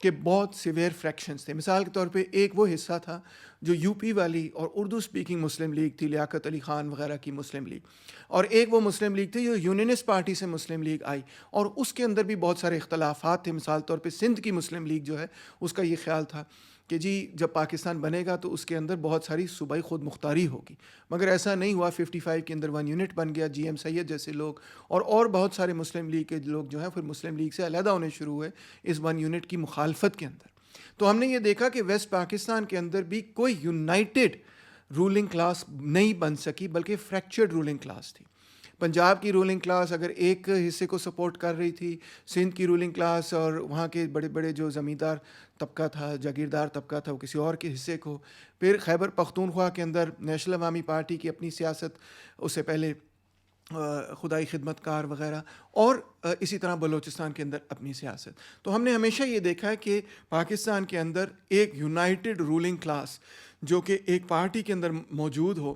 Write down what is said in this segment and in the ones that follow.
کہ بہت severe fractions تھے. مثال کے طور پہ ایک وہ حصہ تھا جو یو پی والی اور اردو سپیکنگ مسلم لیگ تھی, لیاقت علی خان وغیرہ کی مسلم لیگ, اور ایک وہ مسلم لیگ تھی جو یونینسٹ پارٹی سے مسلم لیگ آئی, اور اس کے اندر بھی بہت سارے اختلافات تھے. مثال طور پہ سندھ کی مسلم لیگ جو ہے اس کا یہ خیال تھا کہ جی جب پاکستان بنے گا تو اس کے اندر بہت ساری صوبائی خود مختاری ہوگی, مگر ایسا نہیں ہوا. 55 کے اندر 1 یونٹ بن گیا, جی ایم سید جیسے لوگ اور بہت سارے مسلم لیگ کے لوگ جو ہیں پھر مسلم لیگ سے علیحدہ ہونے شروع ہوئے اس 1 یونٹ کی مخالفت کے اندر. تو ہم نے یہ دیکھا کہ ویسٹ پاکستان کے اندر بھی کوئی یونائٹڈ رولنگ کلاس نہیں بن سکی, بلکہ فریکچرڈ رولنگ کلاس تھی. پنجاب کی رولنگ کلاس اگر ایک حصے کو سپورٹ کر رہی تھی, سندھ کی رولنگ کلاس اور وہاں کے بڑے بڑے جو زمیندار طبقہ تھا, جاگیردار طبقہ تھا, وہ کسی اور کے حصے کو. پھر خیبر پختونخوا کے اندر نیشنل عوامی پارٹی کی اپنی سیاست, اس سے پہلے خدائی خدمت کار وغیرہ, اور اسی طرح بلوچستان کے اندر اپنی سیاست. تو ہم نے ہمیشہ یہ دیکھا ہے کہ پاکستان کے اندر ایک یونائٹڈ رولنگ کلاس جو کہ ایک پارٹی کے اندر موجود ہو,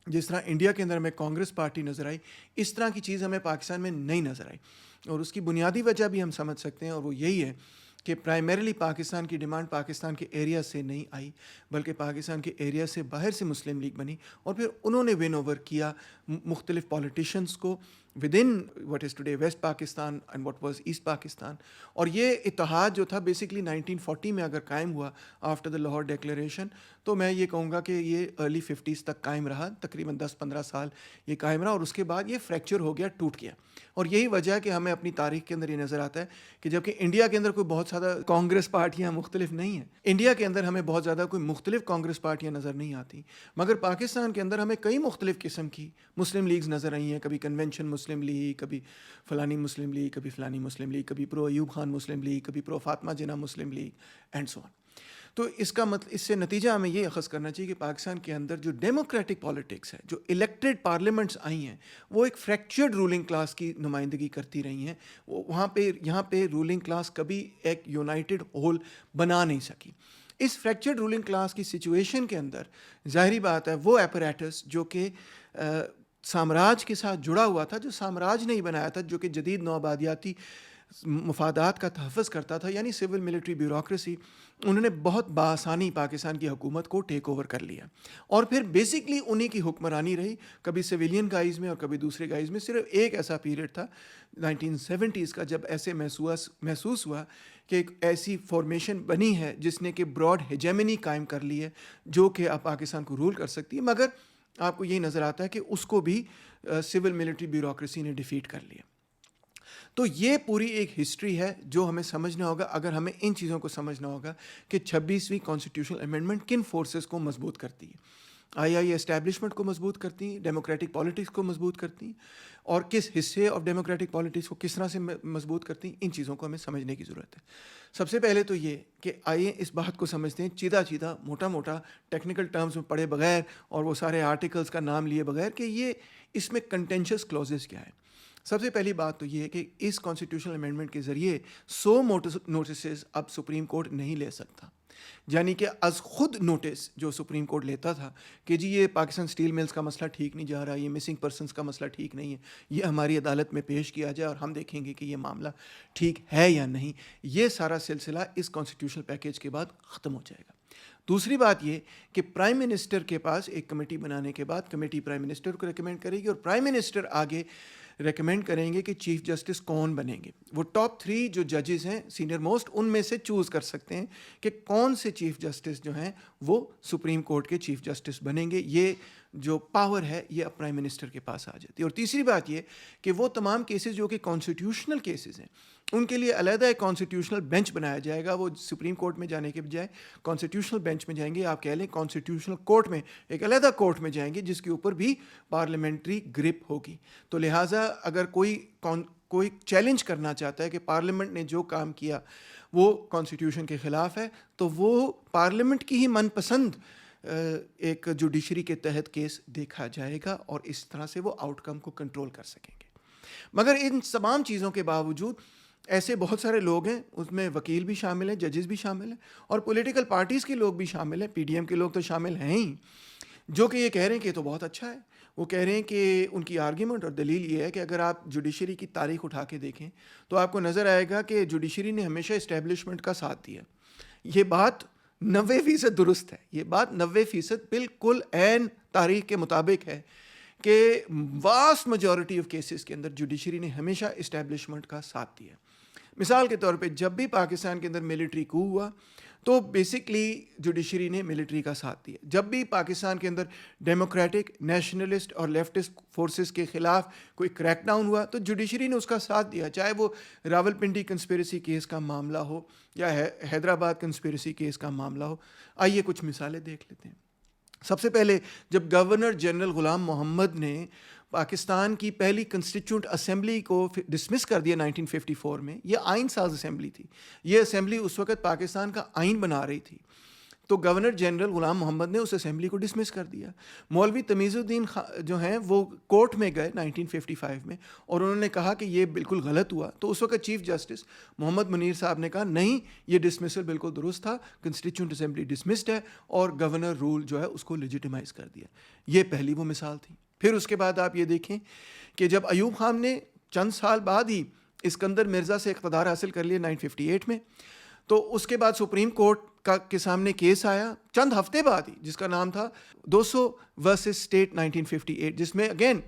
جس طرح انڈیا کے اندر ہمیں کانگریس پارٹی نظر آئی, اس طرح کی چیز ہمیں پاکستان میں نہیں نظر آئی. اور اس کی بنیادی وجہ بھی ہم سمجھ سکتے ہیں, اور وہ یہی ہے کہ پرائمریلی پاکستان کی ڈیمانڈ پاکستان کے ایریا سے نہیں آئی, بلکہ پاکستان کے ایریا سے باہر سے مسلم لیگ بنی, اور پھر انہوں نے ون اوور کیا مختلف پولیٹیشنز کو within what is today West Pakistan and what was East Pakistan. اور یہ اتحاد جو تھا بیسکلی 1940 میں اگر قائم ہوا آفٹر دا لاہور ڈیکلیریشن, تو میں یہ کہوں گا کہ یہ ارلی 50s تک قائم رہا, تقریباً 10-15 سال یہ قائم رہا, اور اس کے بعد یہ فریکچر ہو گیا, ٹوٹ گیا. اور یہی وجہ ہے کہ ہمیں اپنی تاریخ کے اندر یہ نظر آتا ہے کہ جبکہ انڈیا کے اندر کوئی بہت زیادہ کانگریس پارٹیاں مختلف نہیں ہیں, انڈیا کے اندر ہمیں بہت زیادہ کوئی مختلف کانگریس پارٹیاں نظر نہیں آتی, مگر پاکستان کے اندر ہمیں کئی مختلف قسم کی مسلم لیگز نظر آئی ہیں. کبھی کنونشن مسلم لیگ, کبھی فلانی مسلم لیگ, کبھی فلانی مسلم لیگ, کبھی پرو ایوب خان مسلم لیگ, کبھی پرو فاطمہ جناح مسلم لیگ, اینڈ سو آن. تو اس کا مطلب, اس سے نتیجہ ہمیں یہ اخذ کرنا چاہیے کہ پاکستان کے اندر جو ڈیموکریٹک پالیٹکس ہے, جو الیکٹڈ پارلیمنٹس آئی ہیں, وہ ایک فریکچرڈ رولنگ کلاس کی نمائندگی کرتی رہی ہیں. وہاں پہ یہاں پہ رولنگ کلاس کبھی ایک یونائٹڈ ہول بنا نہیں سکی. اس فریکچرڈ رولنگ کلاس کی سچویشن کے اندر ظاہری بات ہے وہ ایپریٹس جو کہ سامراج کے ساتھ جڑا ہوا تھا, جو سامراج نے ہی بنایا تھا, جو کہ جدید نوآبادیاتی مفادات کا تحفظ کرتا تھا, یعنی سول ملٹری بیوروکریسی, انہوں نے بہت بآسانی پاکستان کی حکومت کو ٹیک اوور کر لیا, اور پھر بیسکلی انہی کی حکمرانی رہی, کبھی سویلین گائز میں اور کبھی دوسرے گائز میں. صرف ایک ایسا پیریڈ تھا 1970s کا جب ایسے محسوس ہوا کہ ایک ایسی فارمیشن بنی ہے جس نے کہ براڈ ہیجیمنی قائم کر لی ہے, جو کہ اب پاکستان کو رول کر سکتی ہے, مگر آپ کو یہی نظر آتا ہے کہ اس کو بھی سول ملٹری بیوروکریسی نے ڈیفیٹ کر لیا. تو یہ پوری ایک ہسٹری ہے جو ہمیں سمجھنا ہوگا, اگر ہمیں ان چیزوں کو سمجھنا ہوگا کہ 26ویں کانسٹیٹیوشنل امینڈمنٹ کن فورسز کو مضبوط کرتی ہے. آئی اسٹیبلشمنٹ کو مضبوط کرتی ہیں, ڈیموکریٹک پالیٹکس کو مضبوط کرتی ہیں, اور کس حصے آف ڈیموکریٹک پالیٹکس کو کس طرح سے مضبوط کرتی ہیں. ان چیزوں کو ہمیں سمجھنے کی ضرورت ہے. سب سے پہلے تو یہ کہ آئیے اس بات کو سمجھتے ہیں چیدہ موٹا موٹا ٹیکنیکل ٹرمز میں پڑھے بغیر اور وہ سارے آرٹیکلز کا نام لیے بغیر کہ یہ اس میں کنٹینشس کلوزز کیا ہے. سب سے پہلی بات تو یہ ہے کہ اس کانسٹیٹیوشنل امینڈمنٹ کے ذریعے 100 نوٹسز اب سپریم کورٹ نہیں لے سکتا, یعنی کہ از خود نوٹس جو سپریم کورٹ لیتا تھا کہ جی یہ پاکستان اسٹیل ملز کا مسئلہ ٹھیک نہیں جا رہا, یہ مسنگ پرسنس کا مسئلہ ٹھیک نہیں ہے, یہ ہماری عدالت میں پیش کیا جائے اور ہم دیکھیں گے کہ یہ معاملہ ٹھیک ہے یا نہیں, یہ سارا سلسلہ اس کانسٹیٹیوشنل پیکیج کے بعد ختم ہو جائے گا. دوسری بات یہ کہ پرائم منسٹر کے پاس ایک کمیٹی بنانے کے بعد کمیٹی پرائم منسٹر کو ریکمینڈ کرے گی, اور پرائم منسٹر آگے ریکمینڈ کریں گے کہ چیف جسٹس کون بنیں گے. وہ ٹاپ 3 جو ججز ہیں سینئر موسٹ, ان میں سے چوز کر سکتے ہیں کہ کون سے چیف جسٹس جو ہیں وہ سپریم کورٹ کے چیف جسٹس بنیں گے. یہ جو پاور ہے یہ اب پرائم منسٹر کے پاس آ جاتی ہے. اور تیسری بات یہ کہ وہ تمام کیسز جو کہ کانسٹیٹیوشنل کیسز ہیں ان کے لیے علیحدہ ایک کانسٹیٹیوشنل بینچ بنایا جائے گا. وہ سپریم کورٹ میں جانے کے بجائے کانسٹیٹیوشنل بینچ میں جائیں گے, آپ کہہ لیں کانسٹیٹیوشنل کورٹ میں, ایک علیحدہ کورٹ میں جائیں گے جس کے اوپر بھی پارلیمنٹری گرپ ہوگی. تو لہٰذا اگر کوئی چیلنج کرنا چاہتا ہے کہ پارلیمنٹ نے جو کام کیا وہ کانسٹیٹیوشن کے خلاف ہے, تو وہ پارلیمنٹ کی ہی من پسند ایک جوڈیشری کے تحت کیس دیکھا جائے گا, اور اس طرح سے وہ آؤٹ کم کو کنٹرول کر سکیں گے. مگر ان تمام چیزوں کے باوجود ایسے بہت سارے لوگ ہیں, اس میں وکیل بھی شامل ہیں, ججز بھی شامل ہیں, اور پولیٹیکل پارٹیز کے لوگ بھی شامل ہیں. پی ڈی ایم کے لوگ تو شامل ہیں ہی, جو کہ یہ کہہ رہے ہیں کہ یہ تو بہت اچھا ہے. وہ کہہ رہے ہیں کہ ان کی آرگیومنٹ اور دلیل یہ ہے کہ اگر آپ جوڈیشری کی تاریخ اٹھا کے دیکھیں تو آپ کو نظر آئے گا کہ جوڈیشری نے ہمیشہ اسٹیبلشمنٹ کا ساتھ دیا. یہ بات 90% درست ہے. یہ بات 90% بالکل عین تاریخ کے مطابق ہے کہ واسٹ میجورٹی آف کیسز کے اندر جوڈیشری نے ہمیشہ اسٹیبلشمنٹ کا ساتھ دیا. مثال کے طور پہ جب بھی پاکستان کے اندر ملٹری کو ہوا تو بیسکلی جوڈیشری نے ملٹری کا ساتھ دیا. جب بھی پاکستان کے اندر ڈیموکریٹک نیشنلسٹ اور لیفٹسٹ فورسز کے خلاف کوئی کریک ڈاؤن ہوا تو جوڈیشری نے اس کا ساتھ دیا, چاہے وہ راولپنڈی کنسپیریسی کیس کا معاملہ ہو یا حیدرآباد کنسپیریسی کیس کا معاملہ ہو. آئیے کچھ مثالیں دیکھ لیتے ہیں. سب سے پہلے جب گورنر جنرل غلام محمد نے پاکستان کی پہلی کنسٹیٹیوٹ اسمبلی کو ڈسمس کر دیا 1954 میں, یہ آئین ساز اسمبلی تھی. یہ اسمبلی اس وقت پاکستان کا آئین بنا رہی تھی, تو گورنر جنرل غلام محمد نے اس اسمبلی کو ڈسمس کر دیا. مولوی تمیز الدین جو ہیں وہ کورٹ میں گئے 1955 میں اور انہوں نے کہا کہ یہ بالکل غلط ہوا. تو اس وقت چیف جسٹس محمد منیر صاحب نے کہا نہیں, یہ ڈسمسل بالکل درست تھا, کنسٹیٹیوٹ اسمبلی ڈسمسڈ ہے, اور گورنر رول جو ہے اس کو لیجیٹیمائز کر دیا. یہ پہلی وہ مثال تھی. پھر اس کے بعد آپ یہ دیکھیں کہ جب ایوب خان نے چند سال بعد ہی اسکندر مرزا سے اقتدار حاصل کر لیا 1958 میں, تو اس کے بعد سپریم کورٹ کے سامنے کیس آیا چند ہفتے بعد ہی جس کا نام تھا 200 ورسز اسٹیٹ 1958, جس میں اگین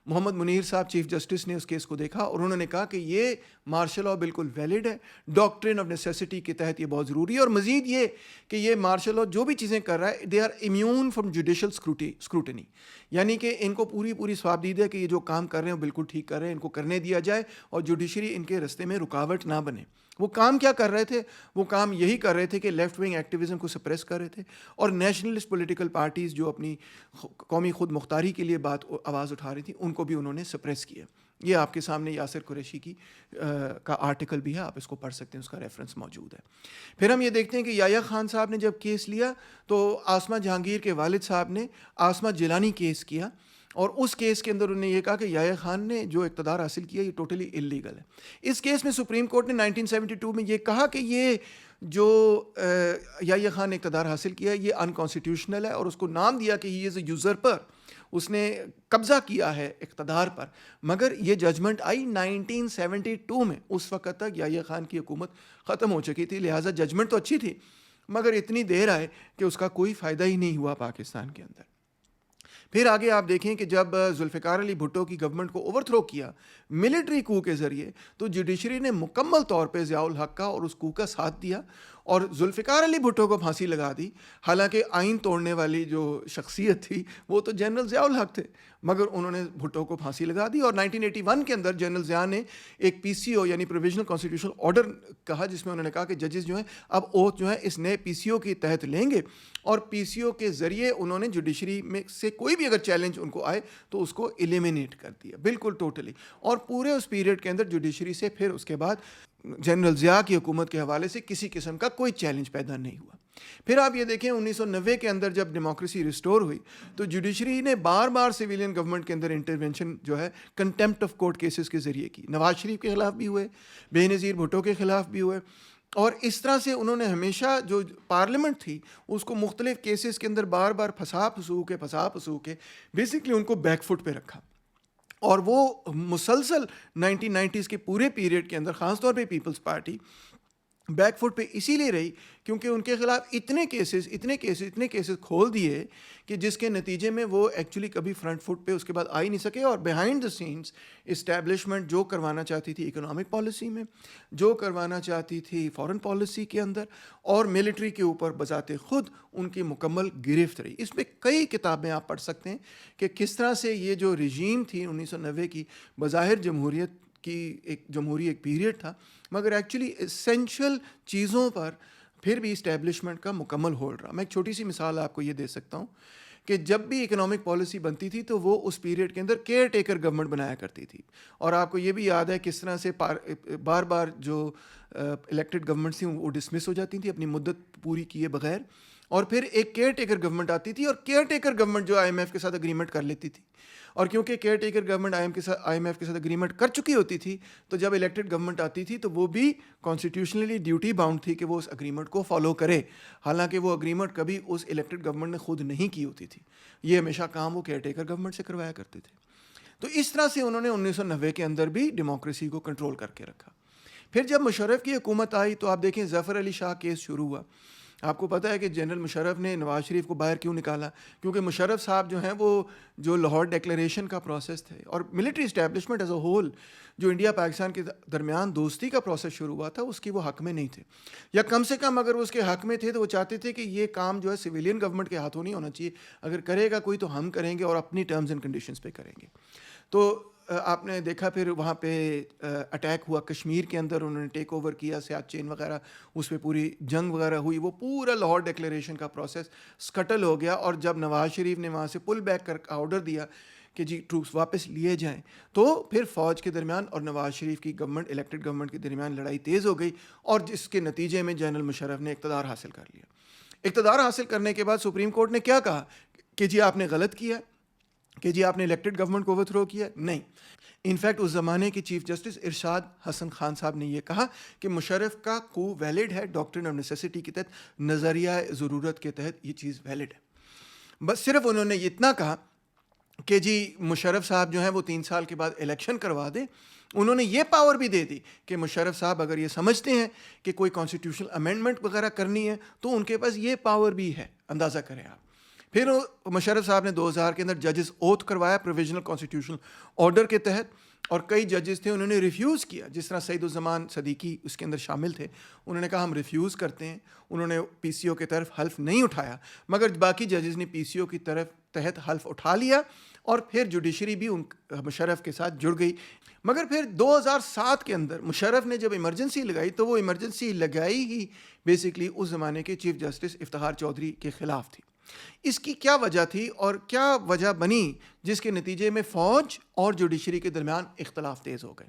محمد منیر صاحب چیف جسٹس نے اس کیس کو دیکھا اور انہوں نے کہا کہ یہ مارشل لاء بالکل ویلڈ ہے, ڈاکٹرن آف نیسیسٹی کے تحت یہ بہت ضروری ہے, اور مزید یہ کہ یہ مارشل لاء جو بھی چیزیں کر رہا ہے they are immune from judicial scrutiny, یعنی کہ ان کو پوری ثوابدید ہے کہ یہ جو کام کر رہے ہیں وہ بالکل ٹھیک کر رہے ہیں, ان کو کرنے دیا جائے اور جوڈیشری ان کے رستے میں رکاوٹ نہ بنے. وہ کام کیا کر رہے تھے؟ وہ کام یہی کر رہے تھے کہ لیفٹ ونگ ایکٹیویزم کو سپریس کر رہے تھے, اور نیشنلسٹ پولیٹیکل پارٹیز جو اپنی قومی خود مختاری کے لیے آواز اٹھا رہی تھی ان کو بھی انہوں نے سپریس کیا. یہ آپ کے سامنے یاسر قریشی کا آرٹیکل بھی ہے, آپ اس کو پڑھ سکتے ہیں, اس کا ریفرنس موجود ہے. پھر ہم یہ دیکھتے ہیں کہ یحییٰ خان صاحب نے جب کیس لیا تو آسمہ جہانگیر کے والد صاحب نے آسمہ جیلانی کیس کیا, اور اس کیس کے اندر انہوں نے یہ کہا کہ یحییٰ خان نے جو اقتدار حاصل کیا یہ ٹوٹلی انلیگل ہے. اس کیس میں سپریم کورٹ نے 1972 میں یہ کہا کہ یہ جو یحییٰ خان نے اقتدار حاصل کیا یہ انکانسٹیٹیوشنل ہے, اور اس کو نام دیا کہ ہی از اے یوزرپر, اس نے قبضہ کیا ہے اقتدار پر. مگر یہ ججمنٹ آئی 1972 میں, اس وقت تک یحییٰ خان کی حکومت ختم ہو چکی تھی, لہٰذا ججمنٹ تو اچھی تھی مگر اتنی دیر آئے کہ اس کا کوئی فائدہ ہی نہیں ہوا پاکستان کے اندر. پھر آگے آپ دیکھیں کہ جب ذوالفقار علی بھٹو کی گورنمنٹ کو اوور تھرو کیا ملٹری کو کے ذریعے, تو جوڈیشری نے مکمل طور پہ ضیاء الحق کا اور اس کو کا ساتھ دیا اور ذوالفقار علی بھٹو کو پھانسی لگا دی. حالانکہ آئین توڑنے والی جو شخصیت تھی وہ تو جنرل ضیاء الحق تھے, مگر انہوں نے بھٹو کو پھانسی لگا دی. اور 1981 کے اندر جنرل ضیاء نے ایک پی سی او یعنی پروویژنل کانسٹیٹیوشنل آرڈر کہا, جس میں انہوں نے کہا کہ ججز جو ہیں اب اوتھ جو ہے اس نئے پی سی او کے تحت لیں گے, اور پی سی او کے ذریعے انہوں نے جوڈیشری میں سے کوئی بھی اگر چیلنج ان کو آئے تو اس کو ایلیمینیٹ کر دیا بالکل ٹوٹلی. اور پورے اس پیریڈ کے اندر جوڈیشری سے پھر اس کے بعد جنرل ضیاء کی حکومت کے حوالے سے کسی قسم کا کوئی چیلنج پیدا نہیں ہوا. پھر آپ یہ دیکھیں 1990 کے اندر جب ڈیموکریسی ریسٹور ہوئی تو جوڈیشری نے بار بار سویلین گورنمنٹ کے اندر انٹرونشن جو ہے کنٹیمپٹ آف کورٹ کیسز کے ذریعے کی. نواز شریف کے خلاف بھی ہوئے, بے نظیر بھٹو کے خلاف بھی ہوئے, اور اس طرح سے انہوں نے ہمیشہ جو پارلیمنٹ تھی اس کو مختلف کیسز کے اندر بار بار پھنسا پھسو کے بیسکلی ان کو بیک فٹ پہ رکھا. اور وہ مسلسل 1990s کے پورے پیریڈ کے اندر خاص طور پہ پیپلز پارٹی بیک فٹ پہ اسی لیے رہی کیونکہ ان کے خلاف اتنے کیسز کھول دیے کہ جس کے نتیجے میں وہ ایکچولی کبھی فرنٹ فٹ پہ اس کے بعد آ ہی نہیں سکے. اور بیہائنڈ دا سینس اسٹیبلشمنٹ جو کروانا چاہتی تھی اکنامک پالیسی میں, جو کروانا چاہتی تھی فارن پالیسی کے اندر, اور ملٹری کے اوپر بذات خود ان کی مکمل گرفت رہی. اس میں کئی کتابیں آپ پڑھ سکتے ہیں کہ کس طرح سے یہ جو رجیم تھی 1990 کی بظاہر جمہوریت کی جمہوری ایک پیریڈ تھا, مگر ایکچولی اسینشل چیزوں پر پھر بھی اسٹیبلشمنٹ کا مکمل ہولڈ رہا. میں ایک چھوٹی سی مثال آپ کو یہ دے سکتا ہوں کہ جب بھی اکنامک پالیسی بنتی تھی تو وہ اس پیریڈ کے اندر کیئر ٹیکر گورنمنٹ بنایا کرتی تھی. اور آپ کو یہ بھی یاد ہے کس طرح سے بار بار جو الیکٹڈ گورنمنٹس تھیں وہ ڈسمس ہو جاتی تھیں اپنی مدت پوری کیے بغیر, اور پھر ایک کیئر ٹیکر گورنمنٹ آتی تھی, اور کیئر ٹیکر گورنمنٹ جو IMF کے ساتھ اگریمنٹ کر لیتی تھی, اور کیونکہ کیئر ٹیکر گورنمنٹ IMF کے ساتھ اگریمنٹ کر چکی ہوتی تھی, تو جب الیکٹڈ گورنمنٹ آتی تھی تو وہ بھی کانسٹیٹیوشنلی ڈیوٹی باؤنڈ تھی کہ وہ اس اگریمنٹ کو فالو کرے, حالانکہ وہ اگریمنٹ کبھی اس الیکٹڈ گورنمنٹ نے خود نہیں کی ہوتی تھی. یہ ہمیشہ کام وہ کیئر ٹیکر گورنمنٹ سے کروایا کرتے تھے. تو اس طرح سے انہوں نے 1990 کے اندر بھی ڈیموکریسی کو کنٹرول کر کے رکھا. پھر جب مشرف کی حکومت آئی تو آپ دیکھیں ظفر علی شاہ کیس شروع ہوا. آپ کو پتہ ہے کہ جنرل مشرف نے نواز شریف کو باہر کیوں نکالا؟ کیونکہ مشرف صاحب جو ہیں وہ جو لاہور ڈیکلیریشن کا پروسیس تھے اور military establishment as a whole جو انڈیا پاکستان کے درمیان دوستی کا پروسیس شروع ہوا تھا, اس کی وہ حق میں نہیں تھے, یا کم سے کم اگر وہ اس کے حق میں تھے تو وہ چاہتے تھے کہ یہ کام جو ہے سویلین گورنمنٹ کے ہاتھوں نہیں ہونا چاہیے, اگر کرے گا کوئی تو ہم کریں گے اور اپنی ٹرمز اینڈ کنڈیشنز پہ کریں گے. تو آپ نے دیکھا پھر وہاں پہ اٹیک ہوا کشمیر کے اندر, انہوں نے ٹیک اوور کیا سیاچین وغیرہ, اس پہ پوری جنگ وغیرہ ہوئی, وہ پورا لاہور ڈیکلیریشن کا پروسیس سکٹل ہو گیا. اور جب نواز شریف نے وہاں سے پل بیک کر آرڈر دیا کہ جی ٹروپس واپس لیے جائیں, تو پھر فوج کے درمیان اور نواز شریف کی گورنمنٹ الیکٹڈ گورنمنٹ کے درمیان لڑائی تیز ہو گئی, اور جس کے نتیجے میں جنرل مشرف نے اقتدار حاصل کر لیا. اقتدار حاصل کرنے کے بعد سپریم کورٹ نے کیا کہا کہ جی آپ نے غلط کیا, کہ جی آپ نے الیکٹڈ گورنمنٹ کو اوور تھرو کیا. نہیں, انفیکٹ اس زمانے کے چیف جسٹس ارشاد حسن خان صاحب نے یہ کہا کہ مشرف کا کو ویلڈ ہے, ڈاکٹرن آف نیسیسٹی کے تحت, نظریہ ضرورت کے تحت یہ چیز ویلڈ ہے. بس صرف انہوں نے اتنا کہا کہ جی مشرف صاحب جو ہیں وہ 3 سال کے بعد الیکشن کروا دیں. انہوں نے یہ پاور بھی دے دی کہ مشرف صاحب اگر یہ سمجھتے ہیں کہ کوئی کانسٹیٹیوشنل امینڈمنٹ وغیرہ کرنی ہے تو ان کے پاس یہ پاور بھی ہے, اندازہ کریں آپ. پھر مشرف صاحب نے 2000 کے اندر ججز اوتھ کروایا پروویژنل کانسٹیٹیوشنل آرڈر کے تحت, اور کئی ججز تھے انہوں نے ریفیوز کیا, جس طرح سعید الزمان صدیقی اس کے اندر شامل تھے, انہوں نے کہا ہم ریفیوز کرتے ہیں, انہوں نے PCO کی طرف حلف نہیں اٹھایا, مگر باقی ججز نے PCO کی طرف تحت حلف اٹھا لیا, اور پھر جوڈیشری بھی مشرف کے ساتھ جڑ گئی. مگر پھر 2007 کے اندر مشرف نے جب ایمرجنسی لگائی تو وہ ایمرجنسی لگائی ہی بیسکلی اس زمانے کے چیف جسٹس افتخار چودھری کے خلاف تھی. اس کی کیا وجہ تھی اور کیا وجہ بنی جس کے نتیجے میں فوج اور جوڈیشری کے درمیان اختلاف تیز ہو گئے؟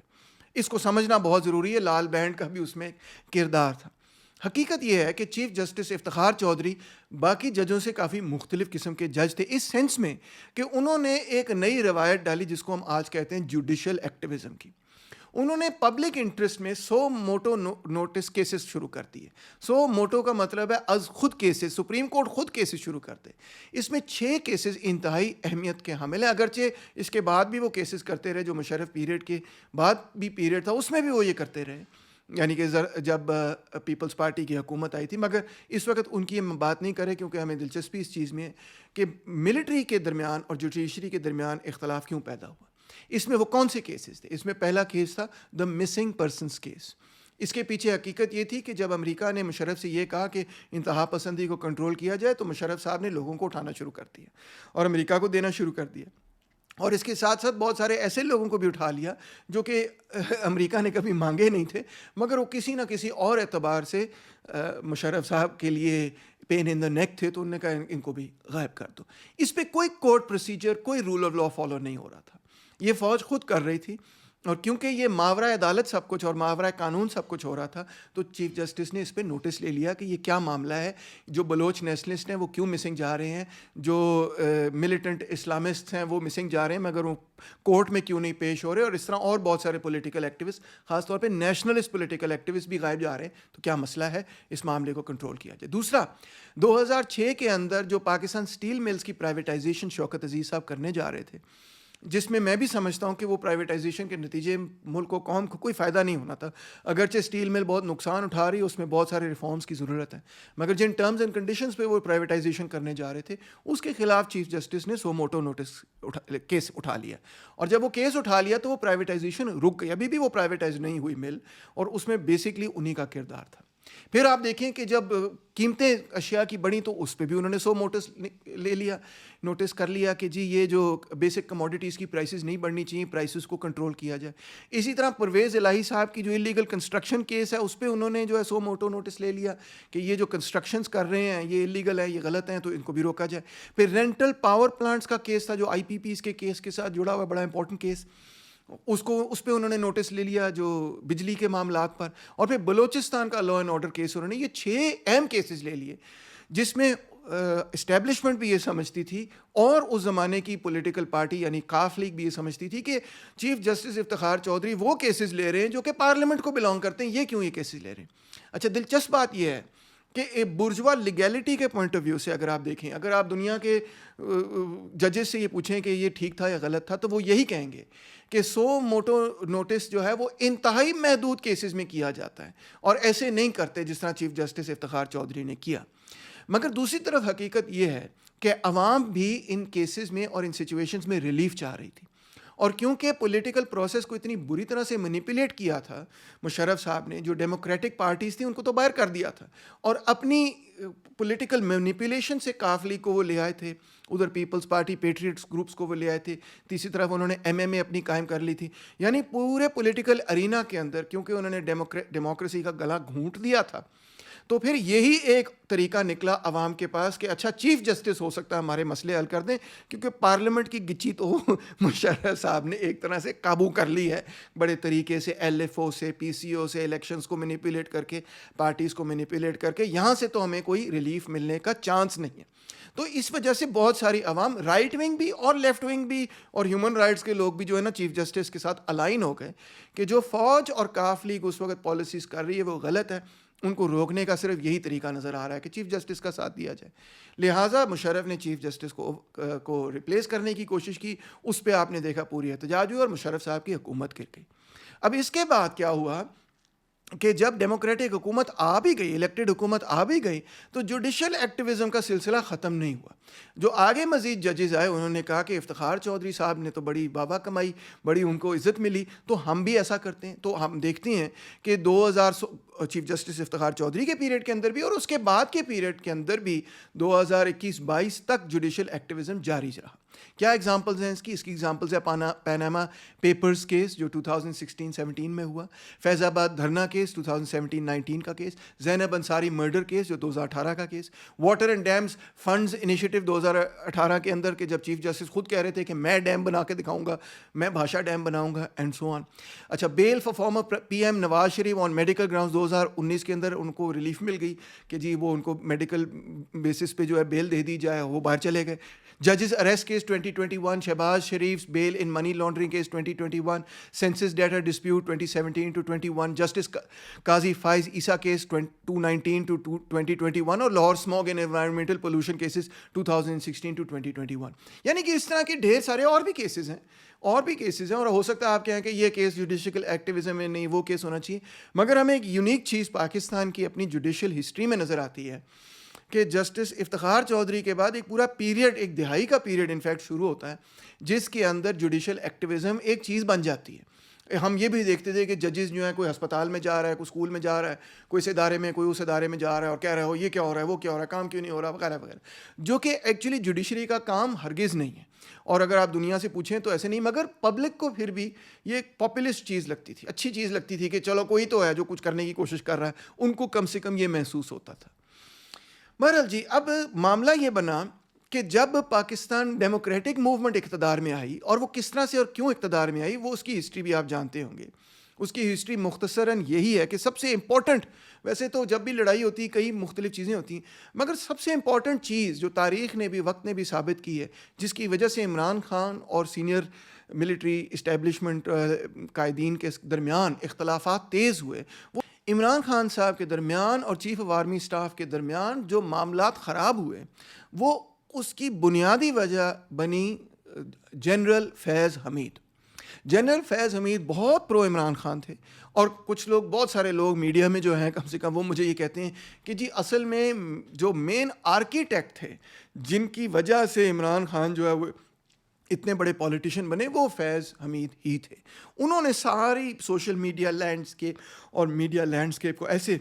اس کو سمجھنا بہت ضروری ہے. لال بینڈ کا بھی اس میں کردار تھا. حقیقت یہ ہے کہ چیف جسٹس افتخار چودھری باقی ججوں سے کافی مختلف قسم کے جج تھے, اس سینس میں کہ انہوں نے ایک نئی روایت ڈالی جس کو ہم آج کہتے ہیں جوڈیشل ایکٹیویزم کی. انہوں نے پبلک انٹرسٹ میں سو موٹو نوٹس کیسز شروع کر دیے. سو موٹو کا مطلب ہے از خود کیسز, سپریم کورٹ خود کیسز شروع کرتے. اس میں 6 کیسز انتہائی اہمیت کے حامل ہیں, اگرچہ اس کے بعد بھی وہ کیسز کرتے رہے, جو مشرف پیریڈ کے بعد بھی پیریڈ تھا اس میں بھی وہ یہ کرتے رہے, یعنی کہ جب پیپلز پارٹی کی حکومت آئی تھی. مگر اس وقت ان کی ہم بات نہیں کریں کیونکہ ہمیں دلچسپی اس چیز میں ہے کہ ملٹری کے درمیان اور جوڈیشری کے درمیان اختلاف کیوں پیدا ہوا. اس میں وہ کون سے کیسز تھے؟ اس میں پہلا کیس تھا دا مسنگ پرسنس کیس. اس کے پیچھے حقیقت یہ تھی کہ جب امریکہ نے مشرف سے یہ کہا کہ انتہا پسندی کو کنٹرول کیا جائے تو مشرف صاحب نے لوگوں کو اٹھانا شروع کر دیا اور امریکہ کو دینا شروع کر دیا, اور اس کے ساتھ ساتھ بہت سارے ایسے لوگوں کو بھی اٹھا لیا جو کہ امریکہ نے کبھی مانگے نہیں تھے, مگر وہ کسی نہ کسی اور اعتبار سے مشرف صاحب کے لیے پین ان دا نیک تھے, تو انہوں نے کہا ان کو بھی غائب کر دو. اس پہ کوئی کورٹ پروسیجر, کوئی رول آف لا فالو نہیں ہو رہا تھا, یہ فوج خود کر رہی تھی. اور کیونکہ یہ ماورا عدالت سب کچھ اور ماورا قانون سب کچھ ہو رہا تھا, تو چیف جسٹس نے اس پہ نوٹس لے لیا کہ یہ کیا معاملہ ہے, جو بلوچ نیشنلسٹ ہیں وہ کیوں مسنگ جا رہے ہیں, جو ملیٹنٹ اسلامسٹ ہیں وہ مسنگ جا رہے ہیں مگر وہ کورٹ میں کیوں نہیں پیش ہو رہے, اور اس طرح اور بہت سارے پولیٹیکل ایکٹیوسٹ, خاص طور پہ نیشنلسٹ پولیٹیکل ایکٹیوسٹ بھی غائب جا رہے ہیں. تو کیا مسئلہ ہے, اس معاملے کو کنٹرول کیا جائے. دوسرا, 2006 کے اندر جو پاکستان اسٹیل ملز کی پرائیویٹائزیشن شوکت عزیز صاحب کرنے جا رہے تھے, جس میں میں بھی سمجھتا ہوں کہ وہ پرائیویٹائزیشن کے نتیجے ملک و قوم کو کوئی فائدہ نہیں ہونا تھا. اگرچہ اسٹیل مل بہت نقصان اٹھا رہی ہے, اس میں بہت سارے ریفارمز کی ضرورت ہے, مگر جن ٹرمز اینڈ کنڈیشنز پہ وہ پرائیویٹائزیشن کرنے جا رہے تھے اس کے خلاف چیف جسٹس نے سو موٹو نوٹس کیس اٹھا لیا. اور جب وہ کیس اٹھا لیا تو وہ پرائیویٹائزیشن رک گئی, ابھی بھی وہ پرائیویٹائز نہیں ہوئی مل, اور اس میں بیسکلی انہی کا کردار تھا. پھر آپ دیکھیں کہ جب قیمتیں اشیاء کی بڑھیں تو اس پہ بھی انہوں نے سو نوٹس کر لیا کہ جی یہ جو بیسک کموڈیٹیز کی پرائسز نہیں بڑھنی چاہیے, پرائسز کو کنٹرول کیا جائے. اسی طرح پرویز الہی صاحب کی جو انلیگل کنسٹرکشن کیس ہے اس پہ انہوں نے جو ہے سو موٹو نوٹس لے لیا کہ یہ جو کنسٹرکشنز کر رہے ہیں یہ انلیگل ہیں, یہ غلط ہیں, تو ان کو بھی روکا جائے. پھر رینٹل پاور پلانٹس کا کیس تھا جو IPPs کے کیس کے ساتھ جڑا ہوا بڑا امپورٹنٹ کیس, اس پہ انہوں نے نوٹس لے لیا جو بجلی کے معاملات پر. اور پھر بلوچستان کا لا اینڈ آرڈر کیس انہوں نے, یہ 6 اہم کیسز لے لیے جس میں اسٹیبلشمنٹ بھی یہ سمجھتی تھی اور اس زمانے کی پولیٹیکل پارٹی یعنی کاف لیگ بھی یہ سمجھتی تھی کہ چیف جسٹس افتخار چودھری وہ کیسز لے رہے ہیں جو کہ پارلیمنٹ کو بلانگ کرتے ہیں, یہ کیوں یہ کیسز لے رہے ہیں. اچھا, دلچسپ بات یہ ہے کہ بورژوا لیگیلٹی کے پوائنٹ آف ویو سے اگر آپ دیکھیں, اگر آپ دنیا کے ججز سے یہ پوچھیں کہ یہ ٹھیک تھا یا غلط تھا, تو وہ یہی کہیں گے کہ سو موٹو نوٹس جو ہے وہ انتہائی محدود کیسز میں کیا جاتا ہے اور ایسے نہیں کرتے جس طرح چیف جسٹس افتخار چودھری نے کیا. مگر دوسری طرف حقیقت یہ ہے کہ عوام بھی ان کیسز میں اور ان سچویشنز میں ریلیف چاہ رہی تھی, اور کیونکہ پولیٹیکل پروسیس کو اتنی بری طرح سے مینیپولیٹ کیا تھا مشرف صاحب نے, جو ڈیموکریٹک پارٹیز تھیں ان کو تو باہر کر دیا تھا, اور اپنی پولیٹیکل مینیپولیشن سے کاف لیگ کو وہ لے آئے تھے, ادھر پیپلز پارٹی پیٹریٹس گروپس کو وہ لے آئے تھے, تیسری طرف انہوں نے ایم ایم اے اپنی قائم کر لی تھی. یعنی پورے پولیٹیکل ارینا کے اندر کیونکہ انہوں نے ڈیموکریسی کا گلا گھونٹ دیا تھا, تو پھر یہی ایک طریقہ نکلا عوام کے پاس کہ اچھا چیف جسٹس ہو سکتا ہے ہمارے مسئلے حل کر دیں, کیونکہ پارلیمنٹ کی گچی تو مشرف صاحب نے ایک طرح سے قابو کر لی ہے بڑے طریقے سے, ایل ایف او سے, پی سی او سے, الیکشنز کو مینیپولیٹ کر کے, پارٹیز کو مینیپولیٹ کر کے, یہاں سے تو ہمیں کوئی ریلیف ملنے کا چانس نہیں ہے. تو اس وجہ سے بہت ساری عوام, رائٹ ونگ بھی اور لیفٹ ونگ بھی اور ہیومن رائٹس کے لوگ بھی جو ہے نا چیف جسٹس کے ساتھ الائن ہو گئے کہ جو فوج اور کاف لیگ اس وقت پالیسیز کر رہی ہے وہ غلط ہے, ان کو روکنے کا صرف یہی طریقہ نظر آ رہا ہے کہ چیف جسٹس کا ساتھ دیا جائے. لہٰذا مشرف نے چیف جسٹس کو ریپلیس کرنے کی کوشش کی, اس پہ آپ نے دیکھا پوری احتجاج ہوئی اور مشرف صاحب کی حکومت گر گئی. اب اس کے بعد کیا ہوا کہ جب ڈیموکریٹک حکومت آ بھی گئی, الیکٹڈ حکومت آ بھی گئی, تو جوڈیشل ایکٹیویزم کا سلسلہ ختم نہیں ہوا. جو آگے مزید ججز آئے انہوں نے کہا کہ افتخار چودھری صاحب نے تو بڑی بابا کمائی, بڑی ان کو عزت ملی, تو ہم بھی ایسا کرتے ہیں. تو ہم دیکھتے ہیں کہ 2000 چیف جسٹس افتخار چودھری کے پیریڈ کے اندر بھی اور اس کے بعد کے پیریڈ کے اندر بھی 2021-22 تک جوڈیشل ایکٹیویزم جاری رہا. کیا ایگزامپلز ہیں اس کی ایگزامپلز ہے پیناما پیپرز کیس جو 2016-17 میں ہوا, فیض آباد دھرنا کیس 2017-19 کا case, Zainab Ansari murder case جو 2018 کا case, water and dams funds initiative 2018 کے اندر کہ جب چیف جسٹس خود کہہ رہے تھے کہ میں ڈیم بنا کے دکھاؤں گا, میں بھاشا ڈیم بناؤں گا, اینڈ سو آن. اچھا, bail for former P M Nawaz Sharif on medical grounds 2019 کے اندر ان کو ریلیف مل گئی کہ جی وہ ان کو میڈیکل بیسس پہ جو ہے بیل دے دی جائے, وہ باہر چلے گئے. ججز arrest case 2021, Shehbaz Sharif bail in money laundering case 2021, census data dispute 2017-21, justice Qazi Faez Isa case 2019-2021 اور Lahore smog and environmental pollution cases 2016-2021. یعنی کہ اس طرح کے ڈھیر سارے اور بھی کیسز ہیں اور ہو سکتا ہے آپ کہیں کہ یہ کیس جوڈیشل ایکٹیویزم میں نہیں, وہ کیس ہونا چاہیے. مگر ہمیں ایک یونیک چیز پاکستان کی اپنی جوڈیشل ہسٹری میں نظر آتی ہے کہ جسٹس افتخار چودھری کے بعد ایک پورا پیریڈ, ایک دہائی کا پیریڈ انفیکٹ شروع ہوتا ہے جس کے اندر جوڈیشل ایکٹیویزم ایک چیز بن جاتی ہے. ہم یہ بھی دیکھتے تھے کہ ججز جو ہیں کوئی ہسپتال میں جا رہا ہے, کوئی اسکول میں جا رہا ہے, کوئی اس ادارے میں کوئی اس ادارے میں جا رہا ہے اور کہہ رہا ہو یہ کیا ہو رہا ہے, وہ کیا ہو رہا ہے, کام کیوں نہیں ہو رہا, وغیرہ وغیرہ, جو کہ ایکچولی جوڈیشری کا کام ہرگز نہیں ہے. اور اگر آپ دنیا سے پوچھیں تو ایسے نہیں, مگر پبلک کو پھر بھی یہ ایک پاپولسٹ چیز لگتی تھی, اچھی چیز لگتی تھی کہ چلو کوئی تو ہے جو کچھ کرنے کی کوشش کر رہا ہے, ان کو کم سے کم یہ محسوس ہوتا تھا. بہرحال جی, اب معاملہ یہ بنا کہ جب پاکستان ڈیموکریٹک موومنٹ اقتدار میں آئی, اور وہ کس طرح سے اور کیوں اقتدار میں آئی, وہ اس کی ہسٹری بھی آپ جانتے ہوں گے. اس کی ہسٹری مختصراً یہی ہے کہ سب سے امپورٹنٹ, ویسے تو جب بھی لڑائی ہوتی کئی مختلف چیزیں ہوتی ہیں, مگر سب سے امپورٹنٹ چیز جو تاریخ نے بھی وقت نے بھی ثابت کی ہے, جس کی وجہ سے عمران خان اور سینئر ملٹری اسٹیبلشمنٹ قائدین کے درمیان اختلافات تیز ہوئے, وہ عمران خان صاحب کے درمیان اور چیف آف آرمی اسٹاف کے درمیان جو معاملات خراب ہوئے, وہ اس کی بنیادی وجہ بنی جنرل فیض حمید. جنرل فیض حمید بہت پرو عمران خان تھے, اور کچھ لوگ, بہت سارے لوگ میڈیا میں جو ہیں کم سے کم, وہ مجھے یہ کہتے ہیں کہ جی اصل میں جو مین آرکیٹیکٹ تھے جن کی وجہ سے عمران خان جو ہے وہ اتنے بڑے پولیٹیشین بنے, وہ فیض حمید ہی تھے. انہوں نے ساری سوشل میڈیا لینڈسکیپ اور میڈیا لینڈسکیپ کو ایسے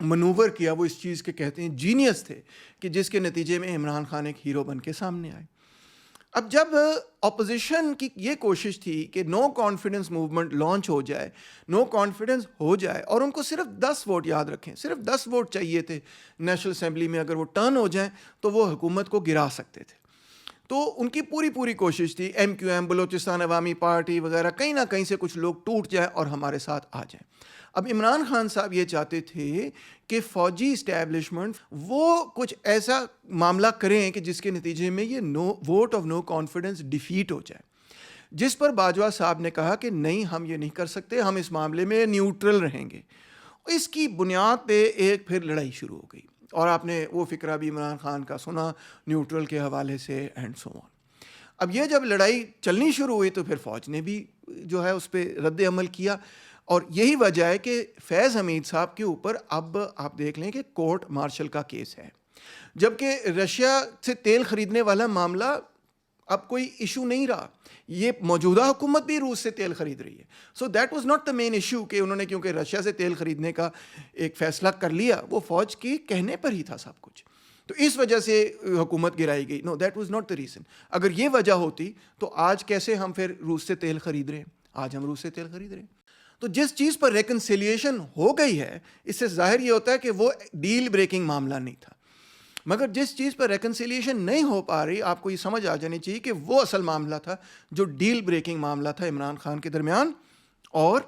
منور کیا, وہ اس چیز کے کہتے ہیں جینیس تھے, کہ جس کے نتیجے میں عمران خان ایک ہیرو بن کے سامنے آئے. اب جب اپوزیشن کی یہ کوشش تھی کہ نو کانفیڈنس موومنٹ لانچ ہو جائے, نو کانفیڈنس ہو جائے, اور ان کو صرف 10 ووٹ, یاد رکھیں صرف 10 ووٹ چاہیے تھے نیشنل اسمبلی میں, اگر وہ ٹرن ہو جائیں تو وہ حکومت کو گرا سکتے تھے. تو ان کی پوری کوشش تھی MQM بلوچستان عوامی پارٹی وغیرہ کہیں نہ کہیں سے کچھ لوگ ٹوٹ جائیں اور ہمارے ساتھ آ جائیں. اب عمران خان صاحب یہ چاہتے تھے کہ فوجی اسٹیبلشمنٹ وہ کچھ ایسا معاملہ کریں کہ جس کے نتیجے میں یہ vote of no confidence defeat ہو جائے, جس پر باجوہ صاحب نے کہا کہ نہیں, ہم یہ نہیں کر سکتے, ہم اس معاملے میں نیوٹرل رہیں گے. اس کی بنیاد پہ ایک پھر لڑائی شروع ہو گئی, اور آپ نے وہ فقرہ بھی عمران خان کا سنا نیوٹرل کے حوالے سے اینڈ سو آن. اب یہ جب لڑائی چلنی شروع ہوئی تو پھر فوج نے بھی جو ہے اس پہ رد عمل کیا, اور یہی وجہ ہے کہ فیض حمید صاحب کے اوپر اب آپ دیکھ لیں کہ کورٹ مارشل کا کیس ہے, جبکہ رشیا سے تیل خریدنے والا معاملہ اب کوئی ایشو نہیں رہا. یہ موجودہ حکومت بھی روس سے تیل خرید رہی ہے. So that was not the main issue کہ انہوں نے کیونکہ رشیا سے تیل خریدنے کا ایک فیصلہ کر لیا, وہ فوج کے کہنے پر ہی تھا سب کچھ, تو اس وجہ سے حکومت گرائی گئی. No, that was not the reason. اگر یہ وجہ ہوتی تو آج کیسے ہم پھر روس سے تیل خرید رہے ہیں؟ آج ہم روس سے تیل خرید رہے ہیں. تو جس چیز پر ریکنسیلیشن ہو گئی ہے, اس سے ظاہر یہ ہوتا ہے کہ وہ ڈیل بریکنگ معاملہ نہیں تھا. مگر جس چیز پر ریکنسیلیشن نہیں ہو پا رہی, آپ کو یہ سمجھ آ جانی چاہیے کہ وہ اصل معاملہ تھا جو ڈیل بریکنگ معاملہ تھا عمران خان کے درمیان اور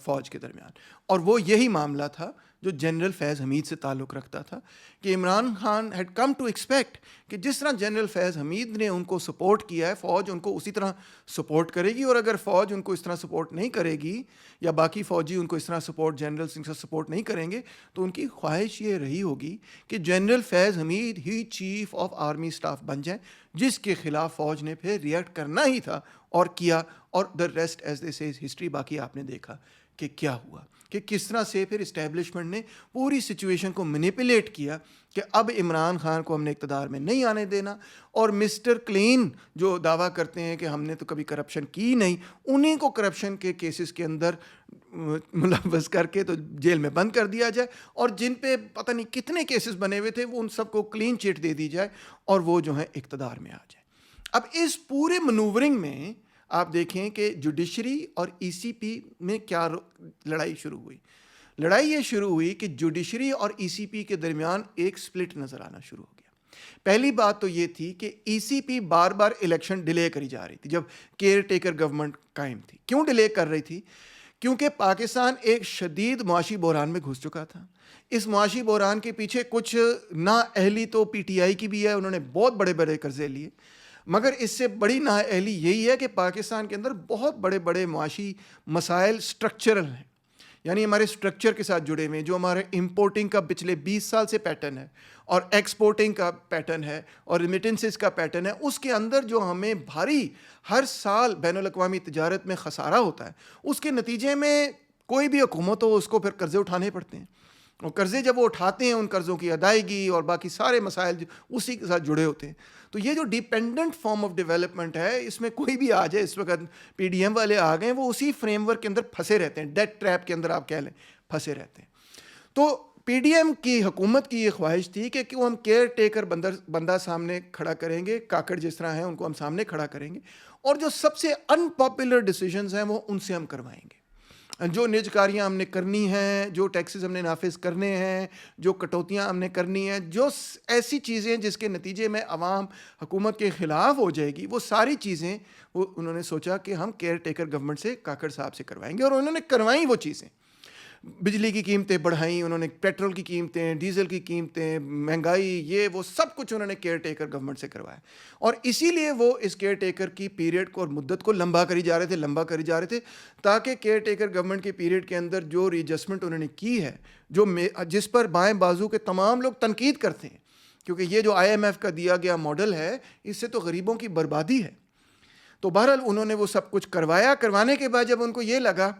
فوج کے درمیان. اور وہ یہی معاملہ تھا جو جنرل فیض حمید سے تعلق رکھتا تھا کہ Imran Khan had come to expect کہ جس طرح جنرل فیض حمید نے ان کو سپورٹ کیا ہے, فوج ان کو اسی طرح سپورٹ کرے گی, اور اگر فوج ان کو اس طرح سپورٹ نہیں کرے گی یا باقی فوجی ان کو اس طرح سپورٹ جنرل سنگھ سے سپورٹ نہیں کریں گے, تو ان کی خواہش یہ رہی ہوگی کہ جنرل فیض حمید ہی چیف آف آرمی اسٹاف بن جائیں, جس کے خلاف فوج نے پھر ریئیکٹ کرنا ہی تھا اور کیا. اور دا ریسٹ ایز دے سے ہسٹری. باقی آپ نے دیکھا کہ کیا ہوا, کہ کس طرح سے پھر اسٹیبلشمنٹ نے پوری سچویشن کو مینیپولیٹ کیا کہ اب عمران خان کو ہم نے اقتدار میں نہیں آنے دینا, اور مسٹر کلین جو دعویٰ کرتے ہیں کہ ہم نے تو کبھی کرپشن کی نہیں, انہیں کو کرپشن کے کیسز کے اندر ملوث کر کے تو جیل میں بند کر دیا جائے, اور جن پہ پتہ نہیں کتنے کیسز بنے ہوئے تھے وہ ان سب کو کلین چٹ دے دی جائے, اور وہ جو ہیں اقتدار میں آ جائے. اب اس پورے منورنگ میں آپ دیکھیں کہ جوڈیشری اور ECP میں کیا لڑائی شروع ہوئی. لڑائی یہ شروع ہوئی کہ جوڈیشری اور ECP کے درمیان ایک سپلٹ نظر آنا شروع ہو گیا. پہلی بات تو یہ تھی کہ ECP بار بار الیکشن ڈیلے کری جا رہی تھی جب کیئر ٹیکر گورنمنٹ قائم تھی. کیوں ڈیلے کر رہی تھی؟ کیونکہ پاکستان ایک شدید معاشی بحران میں گھس چکا تھا. اس معاشی بحران کے پیچھے کچھ نااہلی تو PTI کی بھی ہے, انہوں نے بہت بڑے بڑے قرضے لیے, مگر اس سے بڑی نااہلی یہی ہے کہ پاکستان کے اندر بہت بڑے بڑے معاشی مسائل سٹرکچرل ہیں, یعنی ہمارے سٹرکچر کے ساتھ جڑے ہوئے, جو ہمارے امپورٹنگ کا پچھلے 20 سال سے پیٹرن ہے اور ایکسپورٹنگ کا پیٹرن ہے اور ریمیٹنسز کا پیٹرن ہے, اس کے اندر جو ہمیں بھاری ہر سال بین الاقوامی تجارت میں خسارہ ہوتا ہے, اس کے نتیجے میں کوئی بھی حکومت ہو اس کو پھر قرضے اٹھانے پڑتے ہیں, اور قرضے جب وہ اٹھاتے ہیں ان قرضوں کی ادائیگی اور باقی سارے مسائل جو اسی کے ساتھ جڑے ہوتے ہیں. تو یہ جو ڈیپینڈنٹ فارم آف ڈیولپمنٹ ہے, اس میں کوئی بھی آ جائے, اس وقت PDM والے آ گئے, وہ اسی فریم ورک کے اندر پھنسے رہتے ہیں, ڈیٹ ٹریپ کے اندر آپ کہہ لیں پھنسے رہتے ہیں. تو PDM کی حکومت کی یہ خواہش تھی کہ کیوں ہم کیئر ٹیکر بندہ سامنے کھڑا کریں گے, کاکڑ جس طرح ہیں ان کو ہم سامنے کھڑا کریں گے, اور جو سب سے ان پاپولر ڈیسیجنز ہیں وہ ان سے ہم کروائیں گے. جو نجکاریاں ہم نے کرنی ہیں, جو ٹیکسز ہم نے نافذ کرنے ہیں, جو کٹوتیاں ہم نے کرنی ہیں, جو ایسی چیزیں جس کے نتیجے میں عوام حکومت کے خلاف ہو جائے گی, وہ ساری چیزیں وہ انہوں نے سوچا کہ ہم کیئر ٹیکر گورنمنٹ سے کاکڑ صاحب سے کروائیں گے. اور انہوں نے کروائیں وہ چیزیں. بجلی کی قیمتیں بڑھائیں انہوں نے, پیٹرول کی قیمتیں, ڈیزل کی قیمتیں, مہنگائی, یہ وہ سب کچھ انہوں نے کیئر ٹیکر گورنمنٹ سے کروایا. اور اسی لیے وہ اس کیئر ٹیکر کی پیریڈ کو اور مدت کو لمبا کری جا رہے تھے تاکہ کیئر ٹیکر گورنمنٹ کے پیریڈ کے اندر جو ری ایڈجسٹمنٹ انہوں نے کی ہے, جس پر بائیں بازو کے تمام لوگ تنقید کرتے ہیں, کیونکہ یہ جو IMF کا دیا گیا ماڈل ہے, اس سے تو غریبوں کی بربادی ہے. تو بہرحال انہوں نے وہ سب کچھ کروایا. کروانے کے بعد جب ان کو یہ لگا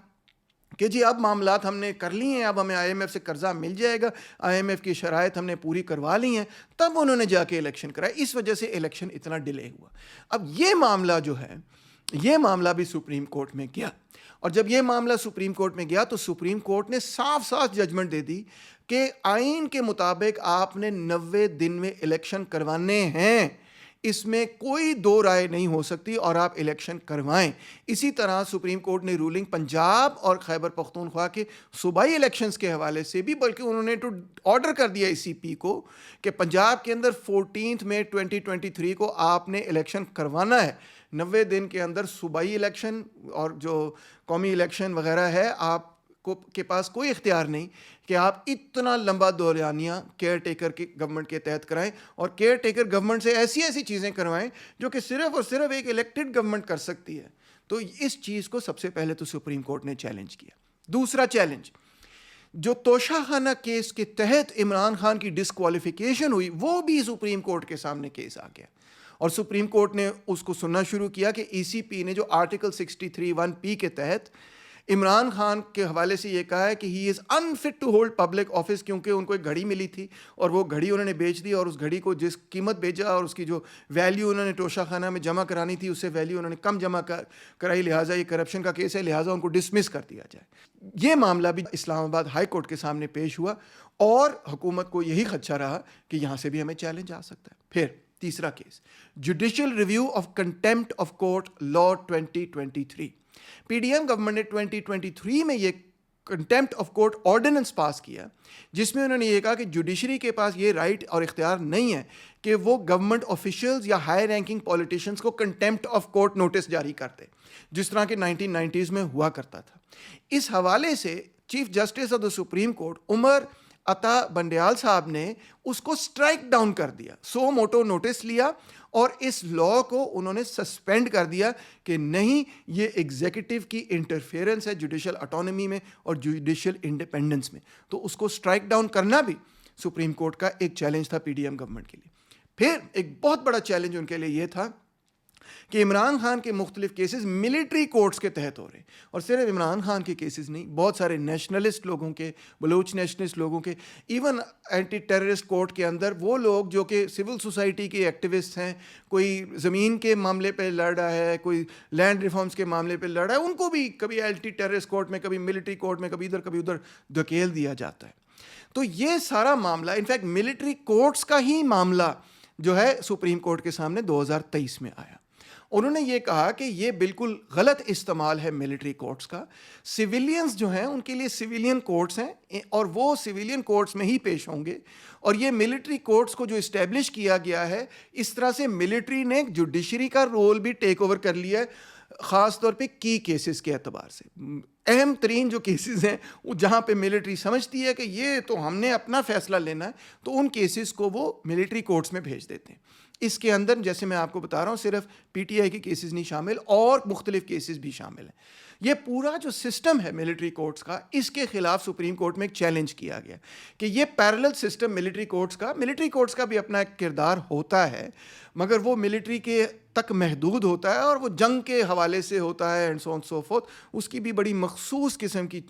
کہ جی اب معاملات ہم نے کر لی ہیں, اب ہمیں IMF سے قرضہ مل جائے گا, IMF کی شرائط ہم نے پوری کروا لی ہیں, تب انہوں نے جا کے الیکشن کرایا. اس وجہ سے الیکشن اتنا ڈیلے ہوا. اب یہ معاملہ جو ہے, یہ معاملہ بھی سپریم کورٹ میں گیا, اور جب یہ معاملہ سپریم کورٹ میں گیا تو سپریم کورٹ نے صاف ججمنٹ دے دی کہ آئین کے مطابق آپ نے 90 دن میں الیکشن کروانے ہیں. اس میں کوئی دو رائے نہیں ہو سکتی اور آپ الیکشن کروائیں. اسی طرح سپریم کورٹ نے رولنگ پنجاب اور خیبر پختونخوا کے صوبائی الیکشنز کے حوالے سے بھی، بلکہ انہوں نے تو آرڈر کر دیا ای سی پی کو کہ پنجاب کے اندر 14 مئی 2023 کو آپ نے الیکشن کروانا ہے. 90 دن کے اندر صوبائی الیکشن اور جو قومی الیکشن وغیرہ ہے، آپ کے پاس کوئی اختیار نہیں کہ آپ اتنا لمبا دورانیہ کیئر ٹیکر کی گورنمنٹ کے تحت کرائیں، اور کیئر ٹیکر گورنمنٹ سے ایسی ایسی چیزیں کروائیں جو کہ صرف اور صرف ایک الیکٹڈ گورنمنٹ کر سکتی ہے. تو اس چیز کو سب سے پہلے تو سپریم کورٹ نے چیلنج کیا. دوسرا چیلنج، جو توشہ خانہ کیس کے تحت عمران خان کی ڈسکوالیفیکیشن ہوئی، وہ بھی سپریم کورٹ کے سامنے کیس آ گیا، اور سپریم کورٹ نے اس کو سننا شروع کیا کہ ای سی پی نے جو آرٹیکل 63(1)(p) کے تحت عمران خان کے حوالے سے یہ کہا ہے کہ ہی از انفٹ ٹو ہولڈ پبلک آفس، کیونکہ ان کو ایک گھڑی ملی تھی اور وہ گھڑی انہوں نے بیچ دی، اور اس گھڑی کو جس قیمت بیچا اور اس کی جو ویلیو انہوں نے توشہ خانہ میں جمع کرانی تھی اس سے ویلیو انہوں نے کم جمع کرائی، لہٰذا یہ کرپشن کا کیس ہے، لہٰذا ان کو ڈسمس کر دیا جائے. یہ معاملہ بھی اسلام آباد ہائی کورٹ کے سامنے پیش ہوا، اور حکومت کو یہی خدشہ رہا کہ یہاں سے بھی ہمیں چیلنج آ سکتا ہے. پھر تیسرا case, judicial review of contempt of court law 2023. P D M government نے 2023 میں یہ contempt of court ordinance pass کیا، جس میں انہوں نے یہ کہا کہ جوڈیشری کے پاس یہ رائٹ اور اختیار نہیں ہے کہ وہ گورنمنٹ آفیشلز یا ہائی رینکنگ پولیٹیشنز کو کنٹیمپٹ آف کورٹ نوٹس جاری کرتے، جس طرح کہ 1990s میں ہوا کرتا تھا. اس حوالے سے chief justice of the supreme court Umar Ata Bandial صاحب نے اس کو اسٹرائک ڈاؤن کر دیا، سو موٹو نوٹس لیا، اور اس لا کو انہوں نے سسپینڈ کر دیا کہ نہیں، یہ ایگزیکٹو کی انٹرفیئرنس ہے جوڈیشل اٹانومی میں اور جوڈیشل انڈیپینڈنس میں. تو اس کو اسٹرائک ڈاؤن کرنا بھی سپریم کورٹ کا ایک چیلنج تھا پی ڈی ایم گورنمنٹ کے لیے. پھر ایک بہت بڑا چیلنج ان کے لیے یہ تھا کہ عمران خان کے مختلف کیسز ملٹری کورٹس کے تحت ہو رہے ہیں، اور صرف عمران خان کے کیسز نہیں، بہت سارے نیشنلسٹ لوگوں کے، بلوچ نیشنلسٹ لوگوں کے، ایون اینٹی ٹیررسٹ کورٹ کے اندر وہ لوگ جو کہ سول سوسائٹی کے ایکٹیوسٹ ہیں، کوئی زمین کے معاملے پہ لڑ رہا ہے، کوئی لینڈ ریفارمز کے معاملے پہ لڑ رہا ہے، ان کو بھی کبھی اینٹی ٹیررسٹ کورٹ میں، کبھی ملٹری کورٹ میں، کبھی ادھر دھکیل دیا جاتا ہے. تو یہ سارا معاملہ، انفیکٹ ملٹری کورٹس کا ہی معاملہ جو ہے سپریم کورٹ کے سامنے 2023 میں آیا. انہوں نے یہ کہا کہ یہ بالکل غلط استعمال ہے ملٹری کورٹس کا. سویلینز جو ہیں ان کے لیے سویلین کورٹس ہیں، اور وہ سویلین کورٹس میں ہی پیش ہوں گے، اور یہ ملٹری کورٹس کو جو اسٹیبلش کیا گیا ہے، اس طرح سے ملٹری نے جوڈیشری کا رول بھی ٹیک اوور کر لیا ہے، خاص طور پہ کی کیسز کے اعتبار سے. اہم ترین جو کیسز ہیں جہاں پہ ملٹری سمجھتی ہے کہ یہ تو ہم نے اپنا فیصلہ لینا ہے، تو ان کیسز کو وہ ملٹری کورٹس میں بھیج دیتے ہیں. اس کے اندر جیسے میں آپ کو بتا رہا ہوں صرف پی ٹی آئی کے کیسز نہیں شامل، اور مختلف کیسز بھی شامل ہیں. یہ پورا جو سسٹم ہے ملٹری کورٹس کا، اس کے خلاف سپریم کورٹ میں ایک چیلنج کیا گیا کہ یہ پیرلل سسٹم ملٹری کورٹس کا بھی اپنا ایک کردار ہوتا ہے، مگر وہ ملٹری کے تک محدود ہوتا ہے، اور وہ جنگ کے حوالے سے ہوتا ہے and so on so forth. اس کی بھی بڑی مخصوص قسم کی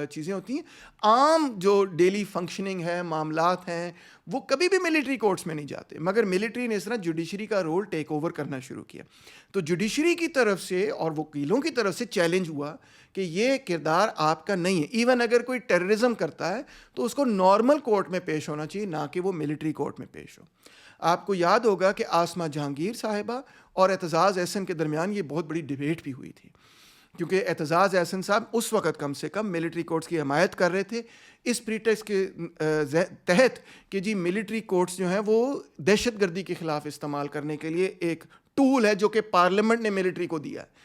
چیزیں ہوتی ہیں. عام جو ڈیلی فنکشننگ ہے، معاملات ہیں، وہ کبھی بھی ملٹری کورٹس میں نہیں جاتے، مگر ملٹری نے اس طرح جوڈیشری کا رول ٹیک اوور کرنا شروع کیا. تو جوڈیشری کی طرف سے اور وکیلوں کی طرف سے چیلنج ہوا کہ یہ کردار آپ کا نہیں ہے. ایون اگر کوئی ٹیررزم کرتا ہے تو اس کو نارمل کورٹ میں پیش ہونا چاہیے، نہ کہ وہ ملٹری کورٹ میں پیش ہو. آپ کو یاد ہوگا کہ آسمہ جہانگیر صاحبہ اور اعتزاز احسن کے درمیان یہ بہت بڑی ڈیبیٹ بھی ہوئی تھی، کیونکہ اعتزاز احسن صاحب اس وقت کم سے کم ملٹری کورٹس کی حمایت کر رہے تھے اس پریٹیکس کے تحت کہ جی ملٹری کورٹس جو ہیں وہ دہشت گردی کے خلاف استعمال کرنے کے لیے ایک ٹول ہے جو کہ پارلیمنٹ نے ملٹری کو دیا ہے.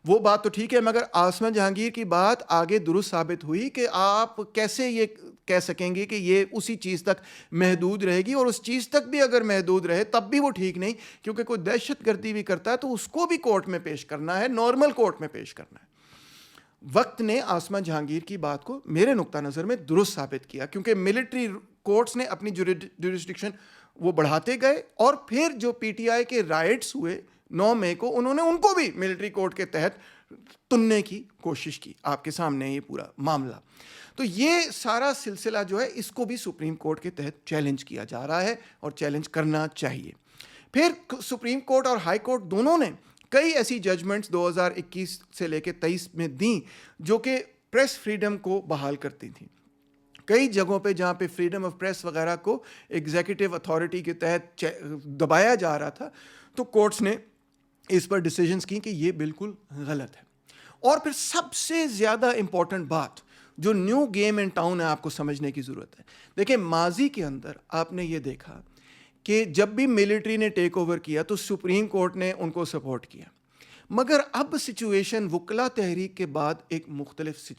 وہ بات تو ٹھیک ہے، مگر آسمہ جہانگیر کی بات آگے درست ثابت ہوئی کہ آپ کیسے یہ کہہ سکیں گے کہ یہ اسی چیز تک محدود رہے گی، اور اس چیز تک بھی اگر محدود رہے تب بھی وہ ٹھیک نہیں، کیونکہ کوئی دہشت گردی بھی کرتا ہے تو اس کو بھی کورٹ میں پیش کرنا ہے، نارمل کورٹ میں پیش کرنا ہے. وقت نے آسمہ جہانگیر کی بات کو میرے نقطہ نظر میں درست ثابت کیا، کیونکہ ملٹری کورٹس نے اپنی جوریسڈکشن وہ بڑھاتے گئے، اور پھر جو پی ٹی آئی کے رائٹس ہوئے 9 مئی کو، انہوں نے ان کو بھی ملٹری کورٹ کے تحت تننے کی کوشش کی. آپ کے سامنے یہ پورا معاملہ. تو یہ سارا سلسلہ جو ہے اس کو بھی سپریم کورٹ کے تحت چیلنج کیا جا رہا ہے، اور چیلنج کرنا چاہیے. پھر سپریم کورٹ اور ہائی کورٹ دونوں نے کئی ایسی ججمنٹس 2021 سے لے کے 23 میں دیں جو کہ پریس فریڈم کو بحال کرتی تھیں. کئی جگہوں پہ جہاں پہ فریڈم آف پریس وغیرہ کو ایگزیکٹو اتھارٹی کے تحت دبایا جا رہا تھا، تو کورٹس نے اس پر ڈیسیجنز کی کہ یہ بالکل غلط ہے. اور پھر سب سے زیادہ امپورٹنٹ بات جو نیو گیم ان ٹاؤن ہے آپ کو سمجھنے کی ضرورت ہے. دیکھیں ماضی کے اندر آپ نے یہ دیکھا کہ جب بھی ملٹری نے ٹیک اوور کیا تو سپریم کورٹ نے ان کو سپورٹ کیا, مگر اب سچویشن وکلا تحریک کے بعد ایک مختلف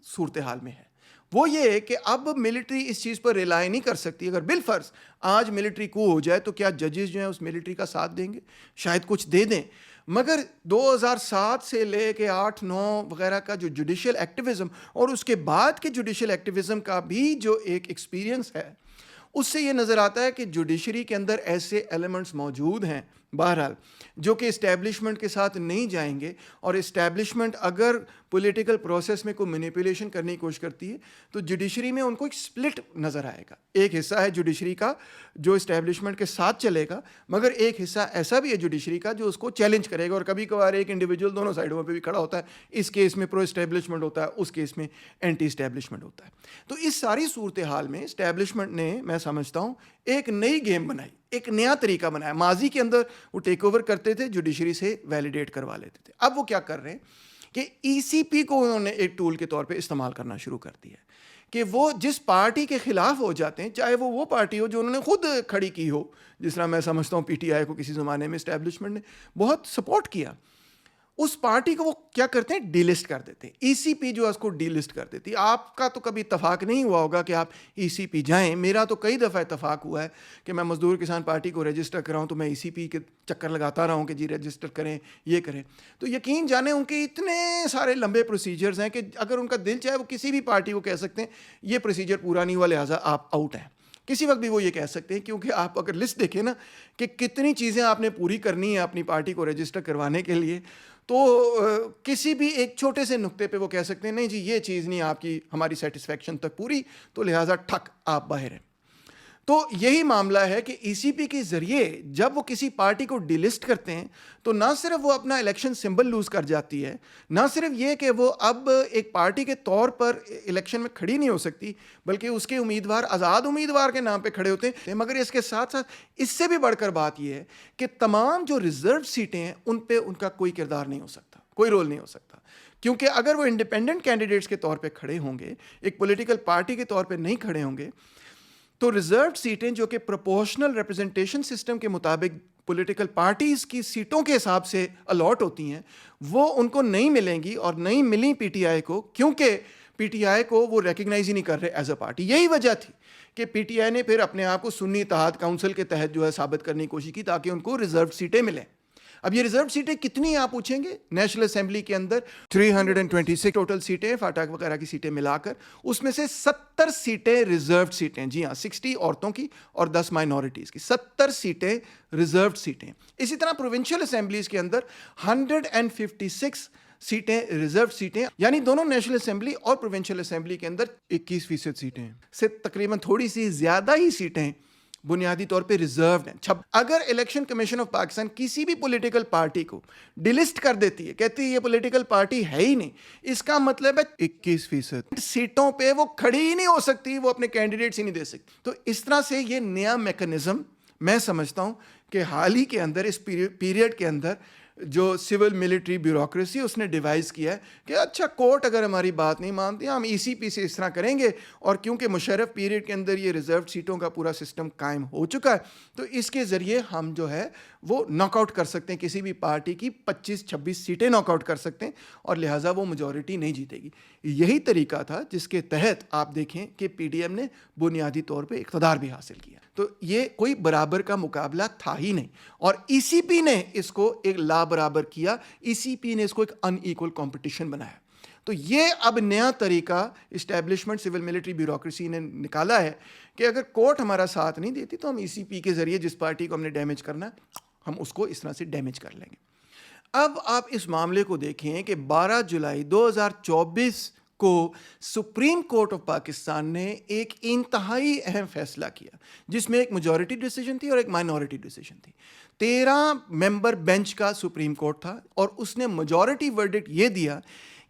صورتحال میں ہے. وہ یہ ہے کہ اب ملٹری اس چیز پر ریلائی نہیں کر سکتی. اگر بالفرض آج ملٹری کو ہو جائے تو کیا ججز جو ہیں اس ملٹری کا ساتھ دیں گے؟ شاید کچھ دے دیں, مگر 2007 سے لے کے 8-9 وغیرہ کا جو جوڈیشل ایکٹیویزم اور اس کے بعد کے جوڈیشل ایکٹیویزم کا بھی جو ایک ایکسپیرینس ہے, اس سے یہ نظر آتا ہے کہ جوڈیشری کے اندر ایسے ایلیمنٹس موجود ہیں بہرحال جو کہ اسٹیبلشمنٹ کے ساتھ نہیں جائیں گے, اور اسٹیبلشمنٹ اگر پولیٹیکل پروسیس میں کوئی مینیپولیشن کرنے کی کوشش کرتی ہے تو جوڈیشری میں ان کو ایک سپلٹ نظر آئے گا. ایک حصہ ہے جوڈیشری کا جو اسٹیبلشمنٹ کے ساتھ چلے گا, مگر ایک حصہ ایسا بھی ہے جوڈیشری کا جو اس کو چیلنج کرے گا, اور کبھی کبھار ایک انڈیویجول دونوں سائڈوں پہ بھی کھڑا ہوتا ہے. اس کیس میں پرو اسٹیبلشمنٹ ہوتا ہے, اس کیس میں اینٹی اسٹیبلشمنٹ ہوتا ہے. تو اس ساری صورتحال میں اسٹیبلشمنٹ نے, میں سمجھتا ہوں, ایک نئی گیم بنائی, ایک نیا طریقہ بنایا. ماضی کے اندر وہ ٹیک اوور کرتے تھے, جوڈیشری سے ویلیڈیٹ کروا لیتے تھے. اب وہ کیا کر رہے ہیں کہ ای سی پی کو انہوں نے ایک ٹول کے طور پہ استعمال کرنا شروع کر دیا کہ وہ جس پارٹی کے خلاف ہو جاتے ہیں, چاہے وہ پارٹی ہو جو انہوں نے خود کھڑی کی ہو, جس طرح میں سمجھتا ہوں پی ٹی آئی کو کسی زمانے میں اسٹیبلشمنٹ نے بہت سپورٹ کیا, اس پارٹی کو وہ کیا کرتے ہیں, ڈی لسٹ کر دیتے ہیں. ای سی پی جو ہے اس کو ڈی لسٹ کر دیتی ہے. آپ کا تو کبھی اتفاق نہیں ہوا ہوگا کہ آپ ای سی پی جائیں. میرا تو کئی دفعہ اتفاق ہوا ہے کہ میں مزدور کسان پارٹی کو رجسٹر کراؤں تو میں ای سی پی کے چکر لگاتا رہا ہوں کہ جی رجسٹر کریں, یہ کریں. تو یقین جانیں ان کے اتنے سارے لمبے پروسیجرز ہیں کہ اگر ان کا دل چاہے وہ کسی بھی پارٹی کو کہہ سکتے ہیں یہ پروسیجر پورا نہیں ہوا لہٰذا آپ آؤٹ ہیں. کسی وقت بھی وہ یہ کہہ سکتے ہیں, کیونکہ آپ اگر لسٹ دیکھیں نا کہ کتنی چیزیں آپ نے پوری کرنی ہے اپنی پارٹی کو رجسٹر کروانے کے لیے, تو کسی بھی ایک چھوٹے سے نقطے پہ وہ کہہ سکتے ہیں نہیں جی یہ چیز نہیں آپ کی ہماری سیٹسفیکشن تک پوری, تو لہٰذا ٹھک آپ باہر ہیں. تو یہی معاملہ ہے کہ ای سی پی کے ذریعے جب وہ کسی پارٹی کو ڈی لسٹ کرتے ہیں تو نہ صرف وہ اپنا الیکشن سمبل لوز کر جاتی ہے, نہ صرف یہ کہ وہ اب ایک پارٹی کے طور پر الیکشن میں کھڑی نہیں ہو سکتی, بلکہ اس کے امیدوار آزاد امیدوار کے نام پہ کھڑے ہوتے ہیں. مگر اس کے ساتھ ساتھ اس سے بھی بڑھ کر بات یہ ہے کہ تمام جو ریزرو سیٹیں ہیں ان پہ ان کا کوئی کردار نہیں ہو سکتا, کوئی رول نہیں ہو سکتا, کیونکہ اگر وہ انڈیپینڈنٹ کینڈیڈیٹس کے طور پہ کھڑے ہوں گے, ایک پولیٹیکل پارٹی کے طور پہ نہیں کھڑے ہوں گے, تو ریزروڈ سیٹیں جو کہ پروپورشنل ریپرزنٹیشن سسٹم کے مطابق پولیٹیکل پارٹیز کی سیٹوں کے حساب سے الاٹ ہوتی ہیں, وہ ان کو نہیں ملیں گی, اور نہیں ملیں پی ٹی آئی کو, کیونکہ پی ٹی آئی کو وہ ریکگنائز ہی نہیں کر رہے ایز اے پارٹی. یہی وجہ تھی کہ پی ٹی آئی نے پھر اپنے آپ کو سنی اتحاد کونسل کے تحت جو ہے ثابت کرنے کی کوشش کی تاکہ ان کو ریزرو سیٹیں ملیں. اب یہ ریزرو سیٹیں کتنی ہیں آپ پوچھیں گے, نیشنل اسمبلی کے اندر 326 ٹوٹل سیٹیں, فاٹک وغیرہ کی سیٹیں ملا کر, اس میں سے 70 سیٹیں ریزروڈ سیٹیں, جی ہاں 60 عورتوں کی اور 10 مائنورٹیز کی, 70 سیٹیں ریزروڈ سیٹیں. اسی طرح پروونشل اسمبلیز کے اندر 156 سیٹیں ریزرو سیٹیں, یعنی دونوں نیشنل اسمبلی اور پروونشل اسمبلی کے اندر 21% سیٹیں سے تقریباً تھوڑی سی زیادہ ہی سیٹیں بنیادی طور پہ ریزروڈ ہیں. اگر الیکشن کمیشن آف پاکستان کسی بھی پولیٹیکل پارٹی کو ڈیلسٹ کر دیتی ہے, کہتی ہے یہ پولیٹیکل پارٹی ہے ہی نہیں, اس کا مطلب ہے 21% سیٹوں پہ وہ کھڑی ہی نہیں ہو سکتی, وہ اپنے کینڈیڈیٹس ہی نہیں دے سکتی. تو اس طرح سے یہ نیا میکنزم میں سمجھتا ہوں کہ حال ہی کے اندر, اس پیریڈ کے اندر جو سول ملٹری بیوروکریسی اس نے ڈیوائز کیا ہے کہ اچھا کورٹ اگر ہماری بات نہیں مانتی ہم ای سی پی سے اس طرح کریں گے, اور کیونکہ مشرف پیریڈ کے اندر یہ ریزرو سیٹوں کا پورا سسٹم قائم ہو چکا ہے تو اس کے ذریعے ہم جو ہے وہ ناک آؤٹ کر سکتے ہیں, کسی بھی پارٹی کی 25-26 سیٹیں ناک آؤٹ کر سکتے ہیں, اور لہٰذا وہ میجورٹی نہیں جیتے گی. یہی طریقہ تھا جس کے تحت آپ دیکھیں کہ پی ڈی ایم نے بنیادی طور پہ اقتدار بھی حاصل کیا. تو یہ کوئی برابر کا مقابلہ تھا ہی نہیں, اور ای سی پی نے اس کو ایک لا برابر کیا, ای سی پی نے اس کو ایک ان ایکول کمپٹیشن بنایا. تو یہ اب نیا طریقہ اسٹیبلشمنٹ سول ملٹری بیوروکریسی نے نکالا ہے کہ اگر کورٹ ہمارا ساتھ نہیں دیتی تو ہم ای سی پی کے ذریعے جس پارٹی کو ہم نے ڈیمیج کرنا ہے ہم اس کو اس طرح سے ڈیمیج کر لیں گے. اب آپ اس معاملے کو دیکھیں کہ 12 جولائی 2024 کو سپریم کورٹ آف پاکستان نے ایک انتہائی اہم فیصلہ کیا, جس میں ایک میجورٹی ڈیسیجن تھی اور ایک مائنورٹی ڈیسیجن تھی. 13 ممبر بینچ کا سپریم کورٹ تھا, اور اس نے میجورٹی ورڈکٹ یہ دیا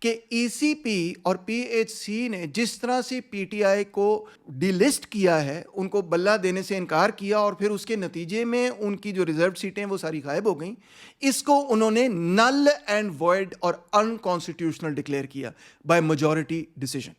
کہ ای سی پی اور پی ایچ سی نے جس طرح سے پی ٹی آئی کو ڈی لسٹ کیا ہے, ان کو بلہ دینے سے انکار کیا, اور پھر اس کے نتیجے میں ان کی جو ریزرو سیٹیں وہ ساری غائب ہو گئیں, اس کو انہوں نے نل اینڈ وائڈ اور انکانسٹیٹیوشنل ڈکلیئر کیا بائی میجورٹی ڈیسیژن.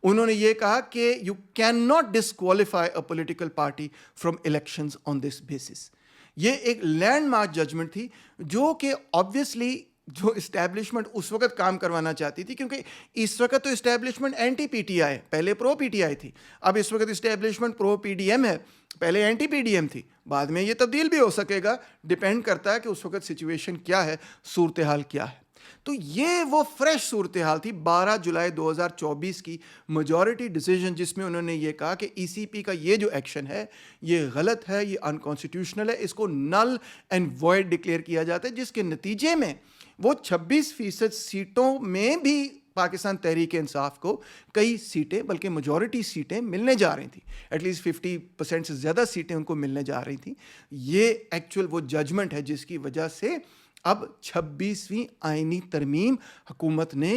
انہوں نے یہ کہا کہ you can not disqualify a political party from elections on this basis. یہ ایک لینڈ مارک ججمنٹ تھی جو کہ آبویسلی جو اسٹیبلشمنٹ اس وقت کام کروانا چاہتی تھی, کیونکہ اس وقت تو establishment anti P T I, پہلے پرو پی ٹی آئی تھی, اب اس وقت establishment pro P D M ہے, پہلے اینٹی پی ڈی ایم تھی, بعد میں یہ تبدیل بھی ہو سکے گا, ڈپینڈ کرتا ہے کہ اس وقت سچویشن کیا ہے, صورتحال کیا ہے. تو یہ وہ فریش صورتحال تھی 12 جولائی 2024 کی میجورٹی ڈیسیژن, جس میں انہوں نے یہ کہا کہ ای سی پی کا یہ جو ایکشن ہے یہ غلط ہے, یہ انکانسٹیٹیوشنل ہے, اس کو نل اینڈ وائڈ ڈکلیئر کیا جاتا ہے, جس کے نتیجے میں وہ 26% سیٹوں میں بھی پاکستان تحریک انصاف کو کئی سیٹیں, بلکہ میجورٹی سیٹیں ملنے جا رہی تھیں, ایٹ لیسٹ 50% سے زیادہ سیٹیں ان کو ملنے جا رہی تھیں. یہ ایکچوئل وہ ججمنٹ ہے جس کی وجہ سے اب 26ویں آئینی ترمیم حکومت نے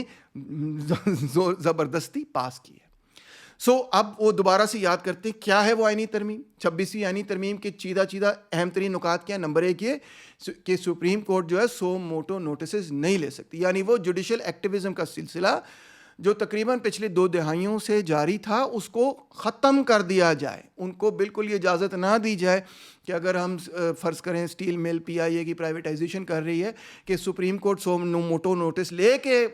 زبردستی پاس کی ہے. اب وہ دوبارہ سے یاد کرتے ہیں کیا ہے وہ آئینی ترمیم. 26ویں آئینی ترمیم کے چیدہ اہم ترین نکات کیا ہیں. نمبر 1 یہ کہ سپریم کورٹ جو ہے سو موٹو نوٹسز نہیں لے سکتی, یعنی وہ جوڈیشل ایکٹیویزم کا سلسلہ جو تقریباً پچھلے 2 دہائیوں سے جاری تھا اس کو ختم کر دیا جائے. ان کو بالکل یہ اجازت نہ دی جائے کہ اگر ہم فرض کریں اسٹیل مل پی آئی اے کی پرائیویٹائزیشن کر رہی ہے کہ supreme court suo motu notice لے کے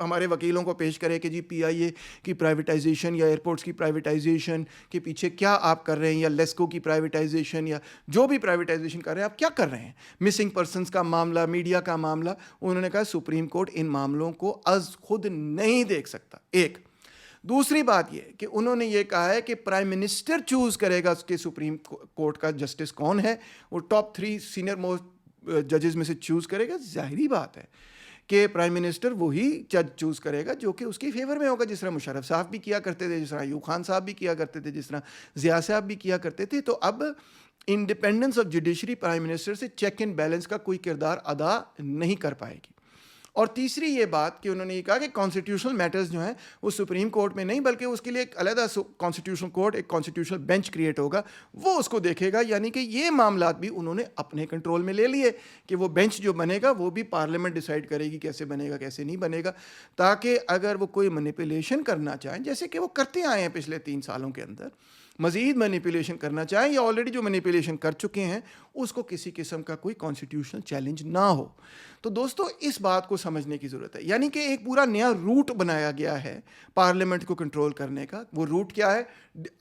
ہمارے وکیلوں کو پیش کرے کہ جی پی آئی اے کی پرائیویٹائزیشن یا ایئرپورٹس کی پرائیویٹائزیشن کے پیچھے کیا آپ کر رہے ہیں, یا لیسکو کی پرائیویٹائزیشن یا جو بھی پرائیویٹائزیشن کر رہے ہیں آپ کیا کر رہے ہیں. مسنگ پرسنس کا معاملہ, میڈیا کا معاملہ, انہوں نے کہا سپریم کورٹ ان معاملوں کو از خود نہیں دیکھ سکتا. ایک دوسری بات یہ کہ انہوں نے یہ کہا ہے کہ پرائم منسٹر چوز کرے گا کہ سپریم کورٹ کا جسٹس کون ہے, وہ ٹاپ 3 سینئر موسٹ ججز میں سے چوز کرے گا. ظاہری بات ہے کہ پرائم منسٹر وہی جج چوز کرے گا جو کہ اس کی فیور میں ہوگا, جس طرح مشرف صاحب بھی کیا کرتے تھے, جس طرح ایوب خان صاحب بھی کیا کرتے تھے, جس طرح ضیاء صاحب بھی کیا کرتے تھے. تو اب independence of judiciary prime minister سے چیک اینڈ بیلنس کا کوئی کردار ادا نہیں کر پائے گی. اور تیسری یہ بات کہ انہوں نے یہ کہا کہ کانسٹیٹیوشنل میٹرز جو ہیں وہ سپریم کورٹ میں نہیں, بلکہ اس کے لیے ایک علیحدہ کانسٹیٹیوشنل کورٹ, ایک کانسٹیٹیوشنل بینچ کریٹ ہوگا, وہ اس کو دیکھے گا. یعنی کہ یہ معاملات بھی انہوں نے اپنے کنٹرول میں لے لیے کہ وہ بینچ جو بنے گا وہ بھی پارلیمنٹ ڈیسائیڈ کرے گی کیسے بنے گا کیسے نہیں بنے گا, تاکہ اگر وہ کوئی مینیپولیشن کرنا چاہیں, جیسے کہ وہ کرتے آئے ہیں پچھلے 3 سالوں کے اندر, مزید مینیپولیشن کرنا چاہیں یا آلریڈی جو مینیپولیشن کر چکے ہیں اس کو کسی قسم کا کوئی کانسٹیٹیوشنل چیلنج نہ ہو. تو دوستو اس بات کو سمجھنے کی ضرورت ہے, یعنی کہ ایک پورا نیا روٹ بنایا گیا ہے پارلیمنٹ کو کنٹرول کرنے کا. وہ روٹ کیا ہے,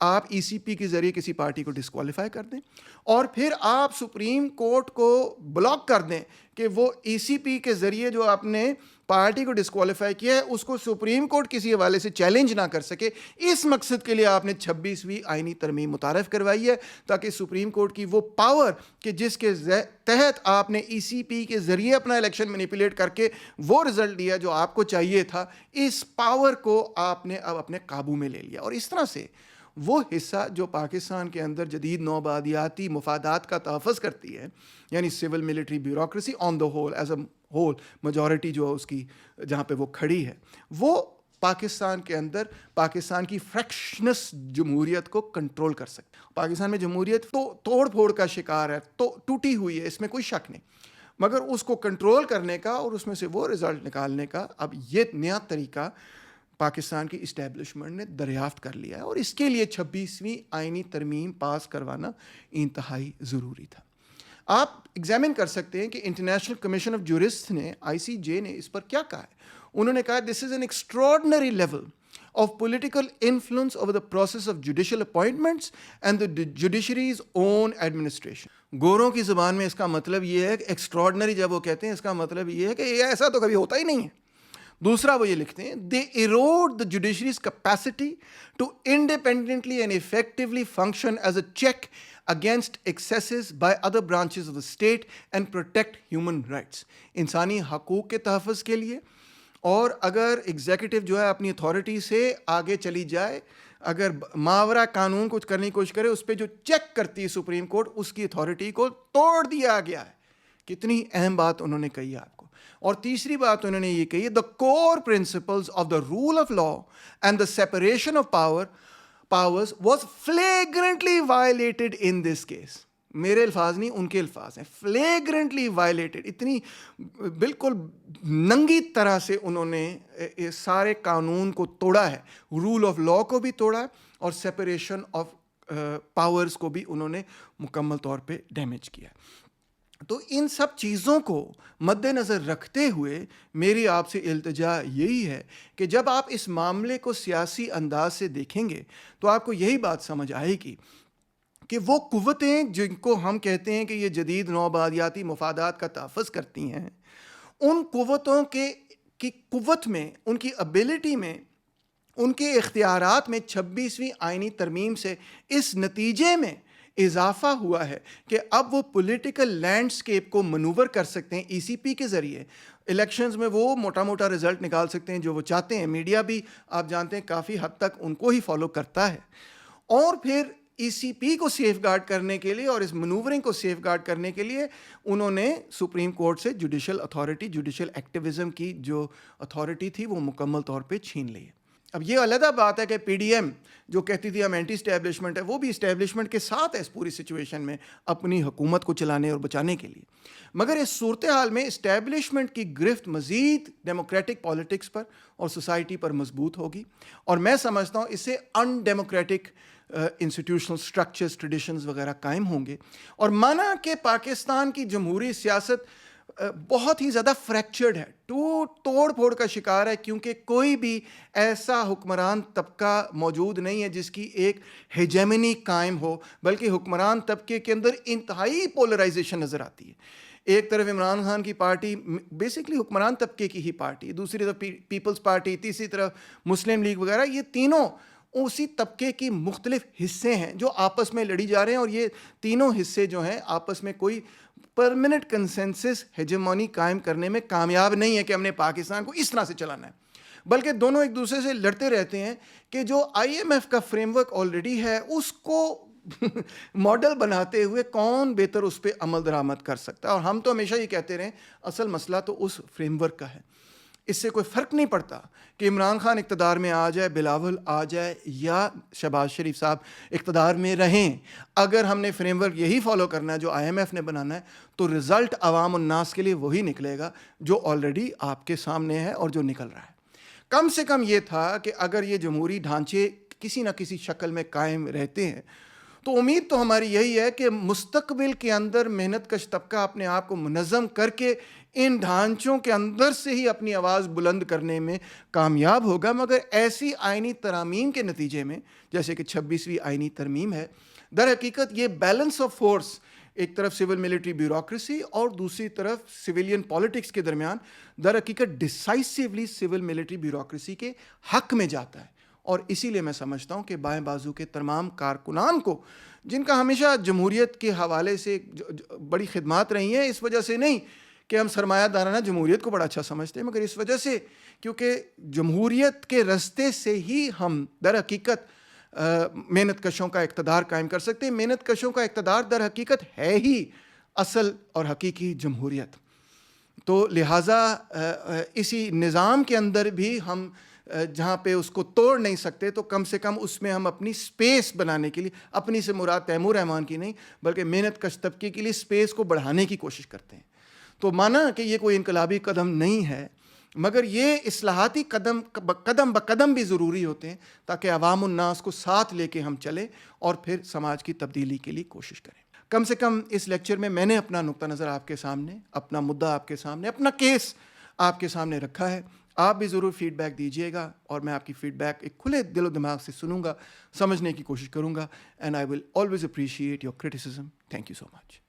آپ ای سی پی کے ذریعے کسی پارٹی کو ڈسکوالیفائی کر دیں, اور پھر آپ سپریم کورٹ کو بلاک کر دیں کہ وہ ای سی پی کے ذریعے جو آپ نے پارٹی کو ڈسکوالیفائی کیا ہے اس کو سپریم کورٹ کسی حوالے سے چیلنج نہ کر سکے. اس مقصد کے لیے آپ نے 26ویں آئینی ترمیم متعارف کروائی ہے, تاکہ سپریم کورٹ کی وہ پاور کہ جس کے تحت آپ نے ای سی پی کے ذریعے اپنا الیکشن مینیپولیٹ کر کے وہ رزلٹ دیا جو آپ کو چاہیے تھا, اس پاور کو آپ نے اب اپنے قابو میں لے لیا. اور اس طرح سے وہ حصہ جو پاکستان کے اندر جدید نوآبادیاتی مفادات کا تحفظ کرتی ہے, یعنی civil military bureaucracy on the whole, as a whole majority جو اس کی جہاں پہ وہ کھڑی ہے, وہ پاکستان کے اندر پاکستان کی فریکشنس جمہوریت کو کنٹرول کر سکتے. پاکستان میں جمہوریت تو توڑ پھوڑ کا شکار ہے, تو ٹوٹی ہوئی ہے, اس میں کوئی شک نہیں, مگر اس کو کنٹرول کرنے کا اور اس میں سے وہ رزلٹ نکالنے کا اب یہ نیا طریقہ پاکستان کی اسٹیبلشمنٹ نے دریافت کر لیا ہے, اور اس کے لیے 26ویں آئینی ترمیم پاس کروانا انتہائی ضروری تھا. آپ ایگزامن کر سکتے ہیں کہ انٹرنیشنل کمیشن آف جورسٹ نے, آئی سی جے نے اس پر کیا کہا ہے. انہوں نے کہا this is an extraordinary level of political influence over the process of judicial appointments and the judiciary's own administration. گوروں کی زبان میں اس کا مطلب یہ ہے کہ ایکسٹراڈنری جب وہ کہتے ہیں اس کا مطلب یہ ہے کہ یہ ایسا تو کبھی ہوتا ہی نہیں ہے. دوسرا وہ یہ لکھتے ہیں they erode the judiciary's capacity to independently and effectively function as a check against excesses by other branches of the state and protect human rights. انسانی حقوق کے تحفظ کے لیے, اور اگر ایگزیکٹو جو ہے اپنی اتھارٹی سے آگے چلی جائے, اگر ماورا قانون کچھ کرنے کی کوشش کرے, اس پہ جو چیک کرتی ہے سپریم کورٹ, اس کی اتھارٹی کو توڑ دیا گیا ہے. کتنی اہم بات انہوں نے کہی ہے آپ کو. اور تیسری بات انہوں نے یہ کہی, the core principles of the rule of law and the separation of powers was flagrantly violated in this case. میرے الفاظ نہیں, ان کے الفاظ ہیں, flagrantly violated. اتنی بالکل ننگی طرح سے انہوں نے سارے قانون کو توڑا ہے, رول آف لا کو بھی توڑا ہے اور سیپریشن آف پاورز کو بھی انہوں نے مکمل طور پہ ڈیمیج کیا. تو ان سب چیزوں کو مد نظر رکھتے ہوئے میری آپ سے التجا یہی ہے کہ جب آپ اس معاملے کو سیاسی انداز سے دیکھیں گے تو آپ کو یہی بات سمجھ آئے گی کہ وہ قوتیں جن کو ہم کہتے ہیں کہ یہ جدید نوآبادیاتی مفادات کا تحفظ کرتی ہیں, ان قوتوں کی قوت میں, ان کی ابیلٹی میں, ان کے اختیارات میں 26ویں آئینی ترمیم سے اس نتیجے میں اضافہ ہوا ہے کہ اب وہ پولیٹیکل لینڈسکیپ کو منور کر سکتے ہیں ای سی پی کے ذریعے. الیکشنز میں وہ موٹا موٹا رزلٹ نکال سکتے ہیں جو وہ چاہتے ہیں. میڈیا بھی آپ جانتے ہیں کافی حد تک ان کو ہی فالو کرتا ہے. اور پھر ای سی پی کو سیف گارڈ کرنے کے لیے اور اس منورنگ کو سیف گارڈ کرنے کے لیے انہوں نے سپریم کورٹ سے جوڈیشل اتھارٹی, جوڈیشل ایکٹیویزم کی جو اتھارٹی تھی وہ مکمل طور پہ چھین لی ہے. اب یہ علیحدہ بات ہے کہ پی ڈی ایم جو کہتی تھی ہم اینٹی اسٹیبلشمنٹ ہے, وہ بھی اسٹیبلشمنٹ کے ساتھ ہے اس پوری سچویشن میں اپنی حکومت کو چلانے اور بچانے کے لیے. مگر اس صورتحال میں اسٹیبلشمنٹ کی گرفت مزید ڈیموکریٹک پالیٹکس پر اور سوسائٹی پر مضبوط ہوگی, اور میں سمجھتا ہوں اس سے ان ڈیموکریٹک انسٹیٹیوشنل اسٹرکچرز, ٹریڈیشنز وغیرہ قائم ہوں گے. اور مانا کہ پاکستان کی جمہوری سیاست بہت ہی زیادہ فریکچرڈ ہے, توڑ پھوڑ کا شکار ہے, کیونکہ کوئی بھی ایسا حکمران طبقہ موجود نہیں ہے جس کی ایک ہیجیمنی قائم ہو, بلکہ حکمران طبقے کے اندر انتہائی پولرائزیشن نظر آتی ہے. ایک طرف عمران خان کی پارٹی بیسکلی حکمران طبقے کی ہی پارٹی, دوسری طرف پیپلز پارٹی, تیسری طرف مسلم لیگ وغیرہ, یہ تینوں اسی طبقے کی مختلف حصے ہیں جو آپس میں لڑی جا رہے ہیں. اور یہ تینوں حصے جو ہیں آپس میں کوئی پرماننٹ کنسنسس ہیجمونی قائم کرنے میں کامیاب نہیں ہے کہ ہم نے پاکستان کو اس طرح سے چلانا ہے, بلکہ دونوں ایک دوسرے سے لڑتے رہتے ہیں کہ جو آئی ایم ایف کا فریم ورک آلریڈی ہے اس کو ماڈل بناتے ہوئے کون بہتر اس پہ عمل درآمد کر سکتا ہے. اور ہم تو ہمیشہ یہ کہتے رہے اصل مسئلہ تو اس فریم ورک کا ہے. اس سے کوئی فرق نہیں پڑتا کہ عمران خان اقتدار میں آ جائے, بلاول آ جائے یا شہباز شریف صاحب اقتدار میں رہیں, اگر ہم نے فریم ورک یہی فالو کرنا ہے جو آئی ایم ایف نے بنانا ہے تو رزلٹ عوام الناس کے لیے وہی نکلے گا جو آلریڈی آپ کے سامنے ہے اور جو نکل رہا ہے. کم سے کم یہ تھا کہ اگر یہ جمہوری ڈھانچے کسی نہ کسی شکل میں قائم رہتے ہیں تو امید تو ہماری یہی ہے کہ مستقبل کے اندر محنت کش طبقہ اپنے آپ کو منظم کر کے ان ڈھانچوں کے اندر سے ہی اپنی آواز بلند کرنے میں کامیاب ہوگا. مگر ایسی آئینی ترامیم کے نتیجے میں, جیسے کہ 26ویں آئینی ترمیم ہے, در حقیقت یہ بیلنس آف فورس ایک طرف سول ملٹری بیوروکریسی اور دوسری طرف سویلین پالیٹکس کے درمیان در حقیقت ڈیسائسیولی سول ملٹری بیوروکریسی کے حق میں جاتا ہے. اور اسی لیے میں سمجھتا ہوں کہ بائیں بازو کے تمام کارکنان کو, جن کا ہمیشہ جمہوریت کے حوالے سے بڑی خدمات رہی ہیں, اس وجہ سے نہیں کہ ہم سرمایہ دارانہ جمہوریت کو بڑا اچھا سمجھتے ہیں, مگر اس وجہ سے کیونکہ جمہوریت کے رستے سے ہی ہم در حقیقت محنت کشوں کا اقتدار قائم کر سکتے ہیں. محنت کشوں کا اقتدار در حقیقت ہے ہی اصل اور حقیقی جمہوریت. تو لہٰذا اسی نظام کے اندر بھی ہم جہاں پہ اس کو توڑ نہیں سکتے تو کم سے کم اس میں ہم اپنی سپیس بنانے کے لیے, اپنی سے مراد تیمور رحمان کی نہیں بلکہ محنت کش طبقے کے لیے سپیس کو بڑھانے کی کوشش کرتے ہیں. تو مانا کہ یہ کوئی انقلابی قدم نہیں ہے, مگر یہ اصلاحاتی قدم بقدم بھی ضروری ہوتے ہیں تاکہ عوام الناس کو ساتھ لے کے ہم چلیں اور پھر سماج کی تبدیلی کے لیے کوشش کریں. کم سے کم اس لیکچر میں نے اپنا نقطہ نظر آپ کے سامنے, اپنا مدعا آپ کے سامنے, اپنا کیس آپ کے سامنے رکھا ہے. آپ بھی ضرور فیڈ بیک دیجیے گا اور میں آپ کی فیڈ بیک ایک کھلے دل و دماغ سے سنوں گا, سمجھنے کی کوشش کروں گا. And I will always appreciate your criticism. Thank you so much.